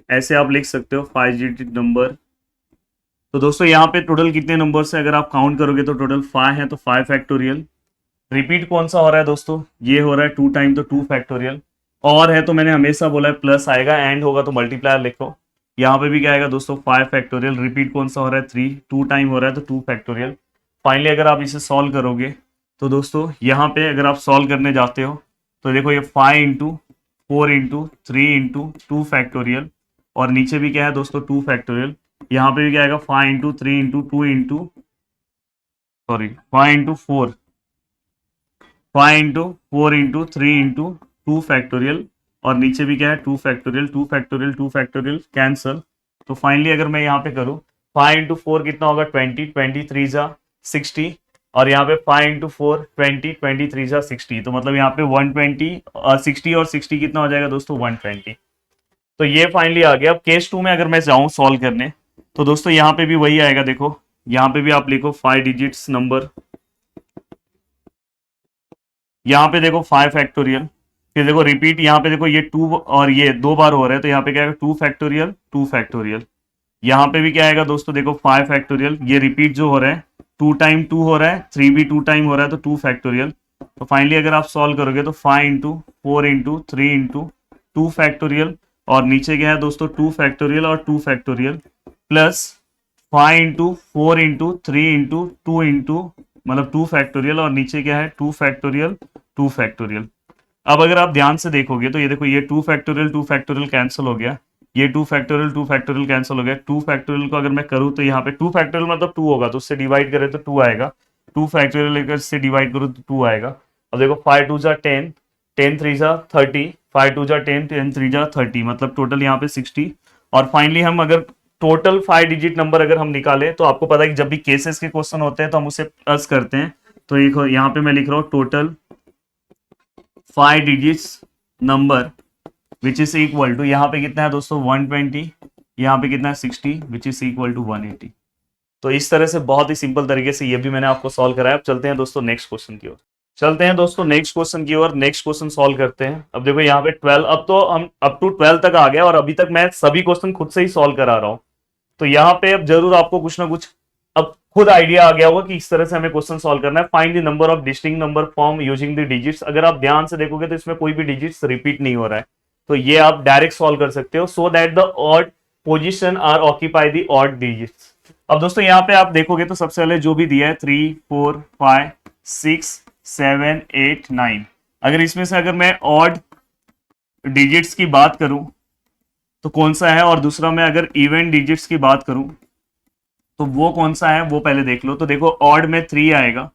ऐसे आप लिख सकते हो 5 डिजिट नंबर। तो दोस्तों यहाँ पे टोटल कितने नंबर है अगर आप काउंट करोगे तो टोटल 5 है, तो 5 फैक्टोरियल। रिपीट कौन सा हो रहा है दोस्तों? ये हो रहा है 2 टाइम, तो 2 फैक्टोरियल। और है तो मैंने हमेशा बोला है प्लस आएगा, एंड होगा तो मल्टीप्लायर लिखो। यहाँ पे भी क्या आएगा दोस्तों? 5 फैक्टोरियल। रिपीट कौन सा हो रहा है? 3। 2 टाइम हो रहा है तो 2 फैक्टोरियल। फाइनली अगर आप इसे सॉल्व करोगे तो दोस्तों यहाँ पे अगर आप सॉल्व करने जाते हो तो देखो ये 5 इंटू 4 इंटू 3 इंटू 2 फैक्टोरियल, और नीचे भी क्या है दोस्तों? 2 फैक्टोरियल। यहाँ पे भी क्या आएगा? 5 into 3 into 2 into sorry 5 into 4, 5 into 4 into 3 into 2 factorial, और नीचे भी क्या है? 2 फैक्टोरियल। 2 factorial 2 factorial cancel. तो फाइनली अगर मैं यहाँ पे करूँ 5 इंटू 4 कितना होगा? 20, 23 जा 60, और यहाँ पे 5 इंटू 4 20, 23 जा 60, तो मतलब यहाँ पे 120 और 60 और 60 कितना हो जाएगा दोस्तों? 120। तो ये फाइनली आ गया। अब केस 2 में अगर मैं जाऊँ सॉल्व करने तो दोस्तों यहाँ पे भी वही आएगा। देखो यहाँ पे भी आप लिखो 5 डिजिट्स नंबर, यहाँ पे देखो 5 फैक्टोरियल, फिर देखो रिपीट, यहाँ पे देखो ये 2 और ये 2 बार हो रहा है तो यहाँ पे क्या आएगा? 2 फैक्टोरियल 2 फैक्टोरियल। यहाँ पे भी क्या आएगा दोस्तों? देखो 5 फैक्टोरियल, ये रिपीट जो हो रहा है 2 टाइम 2 हो रहा है, 3 भी 2 टाइम हो रहा है तो 2 फैक्टोरियल। तो फाइनली अगर आप सॉल्व करोगे तो 5 इंटू 4 इंटू 3 इंटू 2 फैक्टोरियल, और नीचे क्या है दोस्तों? 2 फैक्टोरियल और 2 factorial, plus 5 into 4 into 3 into 2 into मतलब 2 फैक्टोरियल, और नीचे क्या है? 2 फैक्टोरियल 2 फैक्टोरियल। अब अगर आप ध्यान से देखोगे तो ये देखो ये 2 फैक्टोरियल कैंसिल हो गया, ये 2 फैक्टोरियल कैंसिल हो गया। 2 फैक्टोरियल को अगर मैं करूँ तो यहाँ पे 2 फैक्टोरियल मतलब 2 होगा, तो उससे डिवाइड करें तो 2 आएगा। 2 फैक्टोरियल अगर से डिवाइड करूँ तो 2 आएगा। अब देखो 5 2 जा 10, 10 3 जा 30, 5 2 जा 10, 10 3 जा 30, मतलब टोटल यहाँ पे 60। और फाइनली हम अगर टोटल 5 डिजिट नंबर अगर हम निकाले तो आपको पता है कि जब भी केसेस के क्वेश्चन होते हैं तो हम उसे प्लस करते हैं। तो यहाँ पे मैं लिख रहा हूँ total 5 digits number which is equal to, यहाँ पे कितना है दोस्तों? 120, यहाँ पे कितना है? 60, विच इज इक्वल टू 180। तो इस तरह से बहुत ही सिंपल तरीके से ये भी मैंने आपको सॉल्व कराया। अब चलते हैं दोस्तों नेक्स्ट क्वेश्चन की ओर। चलते हैं दोस्तों नेक्स्ट क्वेश्चन की ओर। नेक्स्ट क्वेश्चन सॉल्व करते हैं। अब देखो यहाँ पे 12, अब तो हम अप टू 12 तक आ गया और अभी तक मैं सभी क्वेश्चन खुद से ही सॉल्व करा रहा हूँ। तो यहाँ पे अब जरूर आपको कुछ ना कुछ अब खुद आइडिया आ गया होगा कि इस तरह से हमें क्वेश्चन सॉल्व करना है। Find the number of distinct number form using the digits. अगर आप ध्यान से देखोगे तो इसमें कोई भी डिजिट्स रिपीट नहीं हो रहा है, तो ये आप डायरेक्ट सॉल्व कर सकते हो। So that the odd position are occupy the odd digits. अब दोस्तों यहाँ पे आप देखोगे तो सबसे पहले जो भी दिया है 3 4 5 6 7 8 9, अगर इसमें से अगर मैं ऑड डिजिट्स की बात करूं तो कौन सा है, और दूसरा मैं अगर इवन डिजिट्स की बात करूं तो वो कौन सा है, वो पहले देख लो। तो देखो ऑड में 3 आएगा,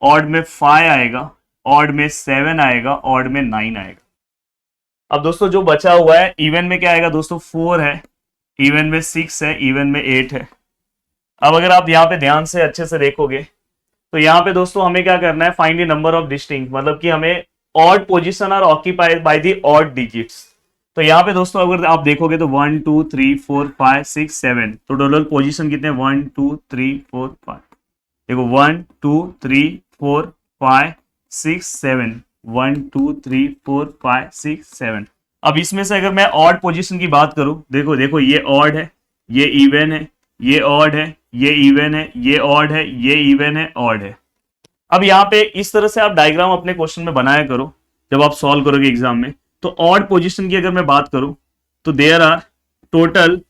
ऑड में 5 आएगा, ऑड में 7 आएगा, ऑड में 9 आएगा। अब दोस्तों जो बचा हुआ है इवन में क्या आएगा दोस्तों? 4 है, इवन में 6 है, इवन में 8 है। अब अगर आप यहाँ पे ध्यान से अच्छे से देखोगे तो यहाँ पे दोस्तों हमें क्या करना है? Find the number of distinct, मतलब कि हमें odd position are occupied by the odd digits. तो यहाँ पे दोस्तों अगर आप देखोगे तो 1 2 3 4 5 6 7, तो टोटल पोजीशन कितने? 1 2 3 4 5। देखो 1 2 3 4 5 6 7, 1 2 3 4 5 6 7। अब इसमें से अगर मैं ऑड पोजीशन की बात करूं, देखो देखो ये ऑड है, ये इवन है, ये ऑड है, ये इवन है, ये ऑड है, ये इवन है, ऑड है। अब यहाँ पे इस तरह से आप डायग्राम अपने क्वेश्चन में बनाया करो जब आप सॉल्व करोगे एग्जाम में। तो ऑड पोजीशन की अगर मैं बात करूं तो there are total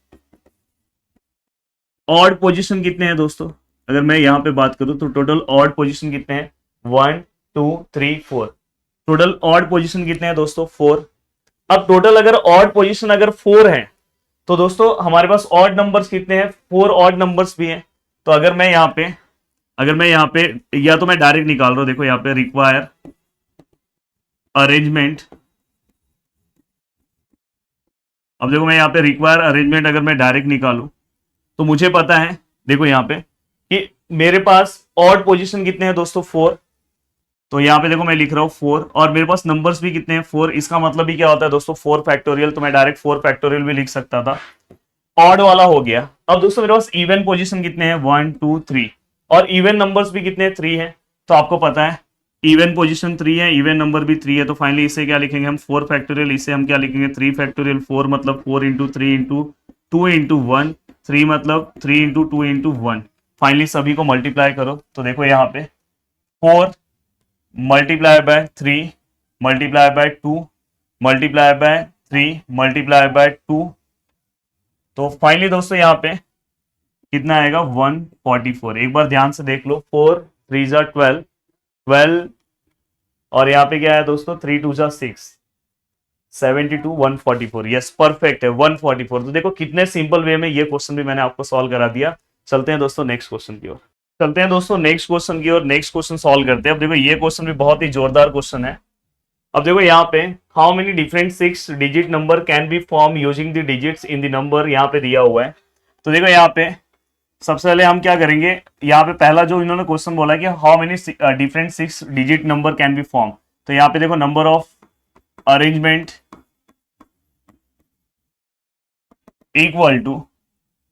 odd position कितने हैं दोस्तों? अगर मैं यहां पे बात करूं तो टोटल ऑड पोजीशन कितने हैं? 1 2 3 4। टोटल ऑड पोजीशन कितने हैं दोस्तों? 4। अब टोटल अगर ऑड पोजीशन अगर 4 है तो दोस्तों हमारे पास ऑड नंबर्स कितने हैं? 4 ऑड नंबर्स भी हैं। तो अगर मैं यहाँ पे या तो मैं डायरेक्ट निकाल रहा हूं, देखो यहाँ पे रिक्वायर अरेंजमेंट। अब देखो मैं यहाँ पे रिक्वायर अरेंजमेंट अगर मैं डायरेक्ट निकालूं तो मुझे पता है, देखो यहाँ पे कि मेरे पास ऑड पोजीशन कितने हैं दोस्तों? 4। तो यहाँ पे देखो मैं लिख रहा हूँ 4 और मेरे पास नंबर्स भी कितने हैं 4। इसका मतलब भी क्या होता है दोस्तों 4 फैक्टोरियल, तो मैं डायरेक्ट 4 फैक्टोरियल भी लिख सकता था। ऑड वाला हो गया। अब दोस्तों मेरे पास इवन पोजीशन कितने हैं 1 2 3 और इवन नंबर्स भी कितने 3 हैं। तो आपको पता है इवन पोजीशन 3 है, इवन नंबर भी 3 है, तो फाइनली इसे क्या लिखेंगे हम 4 फैक्टोरियल, इसे हम क्या लिखेंगे 3 फैक्टोरियल। 4 मतलब 4 इंटू 3 इंटू 2 इंटू 1, 3 मतलब 3 इंटू 2 इंटू 1। फाइनली सभी को मल्टीप्लाई करो तो देखो यहाँ पे 4 multiply by 3 multiply by 2 multiply by 3 multiply by 2, तो फाइनली दोस्तों यहाँ पे कितना आएगा 144। एक बार ध्यान से देख लो 4 3 जा 12 12 और यहाँ पे क्या है दोस्तों 3 2 जा 6 72 144। यस परफेक्ट है 144। तो देखो कितने सिंपल वे में ये क्वेश्चन भी मैंने आपको सॉल्व करा दिया। चलते हैं दोस्तों नेक्स्ट क्वेश्चन की ओर। चलते हैं दोस्तों नेक्स्ट क्वेश्चन की ओर। नेक्स्ट क्वेश्चन सॉल्व करते हैं। अब देखो ये क्वेश्चन भी बहुत ही जोरदार क्वेश्चन है। अब देखो यहाँ पे how many different 6 digit number can be form using the digits in the number, यहाँ पे दिया हुआ है। तो देखो यहाँ पे सबसे पहले हम क्या करेंगे, यहाँ पे पहला जो इन्होंने क्वेश्चन बोला कि how many different 6 digit number can be form, तो यहाँ पे देखो number of arrangement equal to,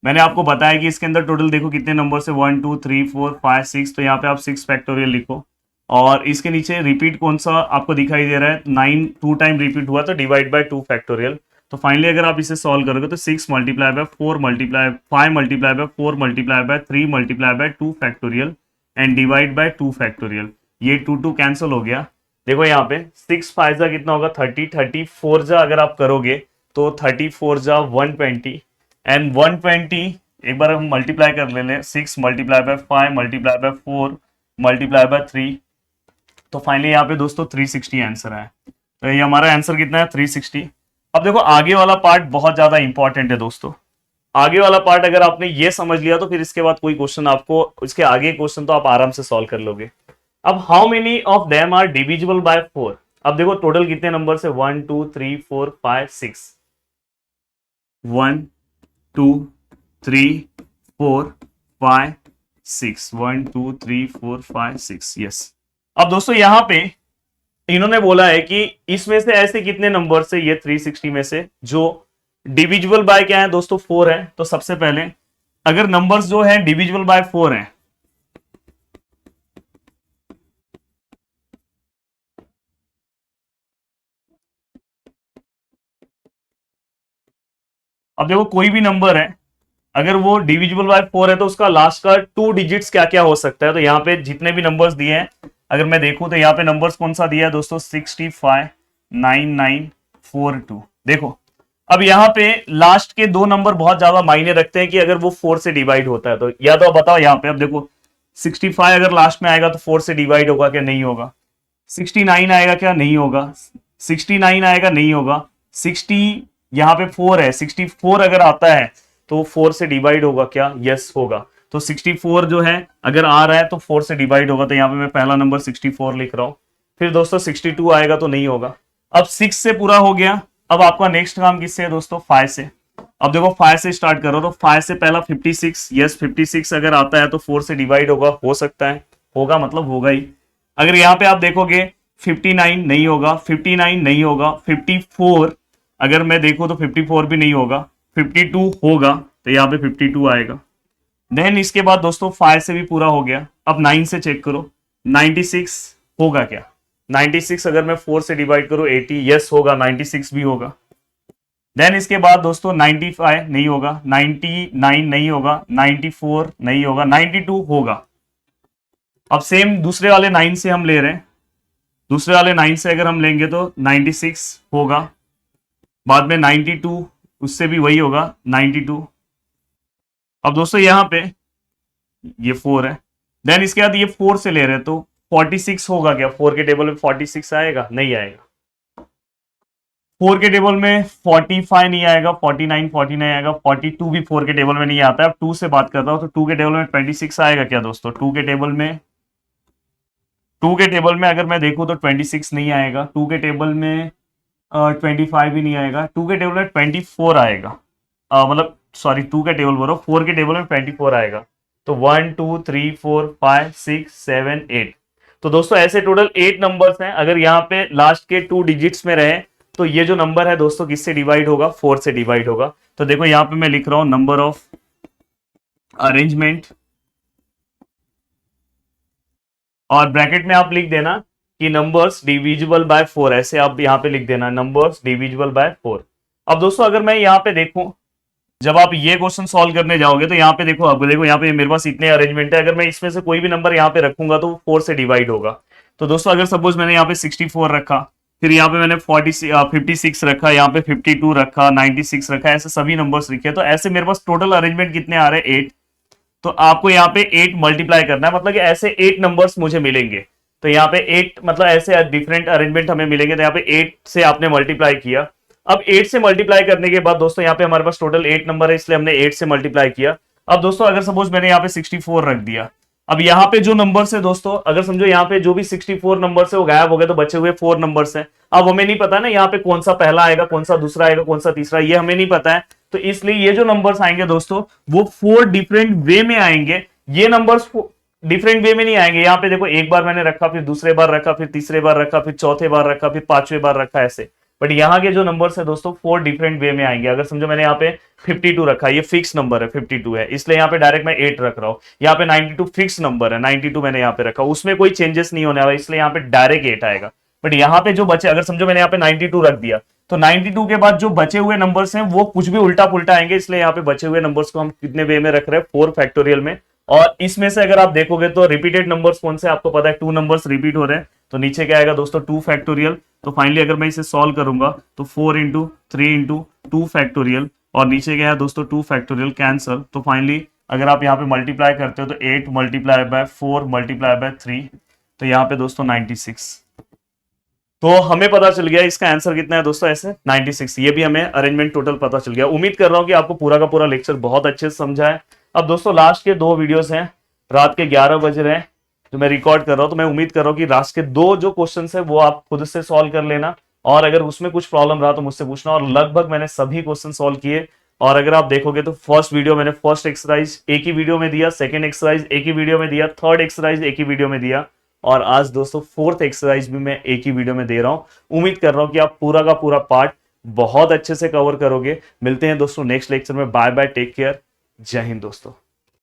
मैंने आपको बताया कि इसके अंदर टोटल देखो कितने नंबर से 1 2 3 4 5 6, तो यहाँ पे आप 6 फैक्टोरियल लिखो और इसके नीचे रिपीट कौन सा आपको दिखाई दे रहा है 9 2 टाइम रिपीट हुआ तो डिवाइड बाय 2 फैक्टोरियल। तो फाइनली अगर आप इसे सॉल्व करोगे तो 6 multiply by 4 multiply 5 multiply bye 4 multiply by 3 multiply by 2 factorial and divide by 2 factorial. ये 2 2 कैंसिल हो गया। देखो यहाँ पे 6 5 जा कितना होगा 30, 34 जा अगर आप करोगे तो 34 जा 120 एंड 120 एक बार हम मल्टीप्लाई कर ले लें 6 multiply by 5 multiply bye 4 multiply by 3, तो फाइनली यहाँ पे दोस्तों 360 आंसर है। तो ये हमारा आंसर कितना है 360। अब देखो आगे वाला पार्ट बहुत ज्यादा इंपॉर्टेंट है दोस्तों। आगे वाला पार्ट अगर आपने ये समझ लिया तो फिर इसके बाद कोई क्वेश्चन आपको, इसके आगे क्वेश्चन तो आप आराम से सॉल्व कर लोगे। अब how many of them are divisible by 4। अब देखो टोटल कितने नंबर से 1 2 3 4 5 6, 1 2 3 4 5 6, 1 2 3 4 5 6। यस अब दोस्तों यहां पे इन्होंने बोला है कि इसमें से ऐसे कितने नंबर से ये 360 में से जो डिविजिबल बाय क्या है दोस्तों 4 है। तो सबसे पहले अगर नंबर्स जो है डिविजिबल बाय 4 है, अब देखो कोई भी नंबर है अगर वो डिविजिबल बाय 4 है तो उसका लास्ट का 2 डिजिट्स क्या क्या हो सकता है। तो यहाँ पे जितने भी नंबर्स दिए हैं अगर मैं देखूं तो यहाँ पे नंबर्स कौन सा दिया है दोस्तों 65 9942। देखो अब यहाँ पे लास्ट के 2 नंबर बहुत ज्यादा मायने रखते हैं कि अगर वो 4 से डिवाइड होता है तो, या तो बताओ यहाँ पे। अब देखो 65 अगर लास्ट में आएगा तो 4 से डिवाइड होगा क्या, नहीं होगा। 69 आएगा क्या, नहीं होगा। 69 आएगा, नहीं होगा। 60 यहाँ पे 4 है, 64 अगर आता है तो 4 से डिवाइड होगा क्या, यस होगा। तो 64 जो है अगर आ रहा है तो 4 से डिवाइड होगा, तो यहाँ पे मैं पहला नंबर 64 लिख रहा हूं। फिर दोस्तों 62 आएगा तो नहीं होगा। अब 6 से पूरा हो गया। अब आपका नेक्स्ट काम किससे है दोस्तों 5 से। अब देखो 5 से स्टार्ट करो तो 5 से पहला 56, यस 56 अगर आता है तो 4 से डिवाइड होगा, हो सकता है, होगा मतलब होगा ही। अगर यहाँ पे आप देखोगे 59 नहीं होगा, 59 नहीं होगा, 54 अगर मैं देखूं तो 54 भी नहीं होगा, 52 होगा तो यहाँ पे 52 आएगा। देन इसके बाद दोस्तों 5 से भी पूरा हो गया। अब 9 से चेक करो 96 होगा क्या। 96 अगर मैं 4 से डिवाइड करूं 80, यस होगा, 96 भी होगा। देन इसके बाद दोस्तों 95 नहीं होगा, 99 नहीं होगा, 94 नहीं होगा, 92 होगा। अब सेम दूसरे वाले 9 से हम ले रहे हैं, दूसरे वाले 9 से अगर हम लेंगे तो 96 होगा, बाद में 92 उससे भी वही होगा 92। अब दोस्तों यहां पे ये 4 है, देन इसके बाद ये 4 से ले रहे हैं तो 46 होगा क्या, 4 के टेबल में 46 आएगा, नहीं आएगा। 4 के टेबल में 45 नहीं आएगा, 49 49 आएगा, 42 भी 4 के टेबल में नहीं आता है। अब 2 से बात करता हूं तो 2 के टेबल में 26 आएगा क्या दोस्तों। 2 के टेबल में अगर मैं देखूं तो 26 नहीं आएगा, 2 के टेबल में 25 भी नहीं आएगा, 2 के टेबल में 24 आएगा, मतलब सॉरी 2 के टेबल बोलो, 4 के टेबल में 24 आएगा। तो 1 2 3 4 5 6 7 8, तो दोस्तों ऐसे टोटल 8 नंबर्स हैं। अगर यहाँ पे लास्ट के 2 डिजिट्स में रहे तो ये जो नंबर है दोस्तों किससे डिवाइड होगा, 4 से डिवाइड होगा। तो देखो यहाँ पे मैं लिख रहा हूं नंबर ऑफ अरेंजमेंट, और ब्रैकेट में आप लिख देना कि नंबर्स डिविजिबल बाय 4, ऐसे आप यहाँ पे लिख देना नंबर्स डिविजिबल बाय 4। अब दोस्तों अगर मैं यहाँ पे देखूं, जब आप ये क्वेश्चन सॉल्व करने जाओगे तो यहाँ पे देखो, अब देखो यहाँ पे मेरे पास इतने अरेंजमेंट है, अगर मैं इसमें से कोई भी नंबर यहाँ पे रखूंगा तो 4 से डिवाइड होगा। तो दोस्तों अगर सपोज मैंने यहाँ पे 64 रखा, फिर यहाँ पे मैंने 56 रखा, यहाँ पे 52 रखा, 96 रखा, ऐसे सभी नंबर्स लिखे, तो ऐसे मेरे पास टोटल अरेंजमेंट कितने आ रहे हैं, 8। तो आपको यहाँ पे 8 मल्टीप्लाई करना है, मतलब कि ऐसे 8 नंबर्स मुझे मिलेंगे। तो यहाँ पे 8 मतलब ऐसे डिफरेंट अरेंजमेंट हमें मिलेंगे, तो यहाँ पे 8 से आपने मल्टीप्लाई किया। अब 8 से मल्टीप्लाई करने के बाद दोस्तों यहाँ पे हमारे पास टोटल 8 नंबर है, इसलिए हमने 8 से मल्टीप्लाई किया। अब दोस्तों अगर सपोज मैंने यहाँ पे 64 रख दिया, अब यहाँ पे जो नंबर्स है दोस्तों, अगर समझो यहाँ पे जो भी 64 नंबर्स है वो गायब हो गए, तो बचे हुए 4 नंबर्स हैं। अब हमें नहीं पता ना यहाँ पे कौन सा पहला आएगा, कौन सा दूसरा आएगा, कौन सा तीसरा, ये हमें नहीं पता है। तो इसलिए ये जो नंबर्स आएंगे दोस्तों वो 4 डिफरेंट वे में आएंगे। ये नंबर्स डिफरेंट वे में नहीं आएंगे। यहाँ पे देखो एक बार मैंने रखा, फिर दूसरे बार रखा, फिर तीसरे बार रखा, फिर चौथे बार रखा, फिर 5वें बार रखा, ऐसे। बट यहाँ के जो नंबर्स है दोस्तों 4 डिफरेंट वे में आएंगे। अगर समझो मैंने यहाँ पे 52 रखा, ये फिक्स नंबर है, 52 है, इसलिए यहाँ पे डायरेक्ट मैं 8 रख रहा हूँ। यहाँ पे 92 फिक्स नंबर है, 92 मैंने यहाँ पे रखा, उसमें कोई चेंजेस नहीं होने वाला, इसलिए यहाँ पे डायरेक्ट 8 आएगा। बट यहाँ पे जो बचे, अगर समझो मैंने यहाँ पे 92 रख दिया, तो 92 के बाद जो बचे हुए नंबर्स हैं वो कुछ भी उल्टा पुल्टा आएंगे, इसलिए यहाँ पे बचे हुए नंबर्स को हम कितने वे में रख रहे हैं, 4 फैक्टोरियल में। और इसमें से अगर आप देखोगे तो रिपीटेड नंबर्स कौन से आपको पता है, 2 नंबर्स रिपीट हो रहे हैं, तो नीचे क्या आएगा दोस्तों 2 फैक्टोरियल। तो फाइनली अगर मैं इसे सॉल्व करूंगा तो 4 इंटू 3 इंटू 2 फैक्टोरियल, और नीचे क्या है दोस्तों 2 फैक्टोरियल, कैंसल। तो फाइनली अगर आप यहाँ पे मल्टीप्लाई करते हो तो 8 मल्टीप्लाई बाय 4 मल्टीप्लाई बाय 3, तो यहाँ पे दोस्तों 96। तो हमें पता चल गया इसका आंसर कितना है दोस्तों, ऐसे 96। ये भी हमें अरेंजमेंट टोटल पता चल गया। उम्मीद कर रहा हूं कि आपको पूरा का पूरा लेक्चर बहुत अच्छे से समझा है। अब दोस्तों लास्ट के 2 वीडियोस हैं, रात के 11 बज रहे हैं जो मैं रिकॉर्ड कर रहा हूं, तो मैं उम्मीद कर रहा हूं कि लास्ट के 2 जो क्वेश्चन है वो आप खुद से सॉल्व कर लेना, और अगर उसमें कुछ प्रॉब्लम रहा तो मुझसे पूछना। और लगभग मैंने सभी क्वेश्चन सॉल्व किए, और अगर आप देखोगे तो फर्स्ट वीडियो मैंने फर्स्ट एक्सरसाइज एक ही वीडियो में दिया, सेकंड एक्सरसाइज एक ही वीडियो में दिया, थर्ड एक्सरसाइज एक ही वीडियो में दिया, और आज दोस्तों 4th एक्सरसाइज भी मैं एक ही वीडियो में दे रहा हूं। उम्मीद कर रहा हूं कि आप पूरा का पूरा पार्ट बहुत अच्छे से कवर करोगे। मिलते हैं दोस्तों नेक्स्ट लेक्चर में। बाय बाय, टेक केयर, जय हिंद दोस्तों।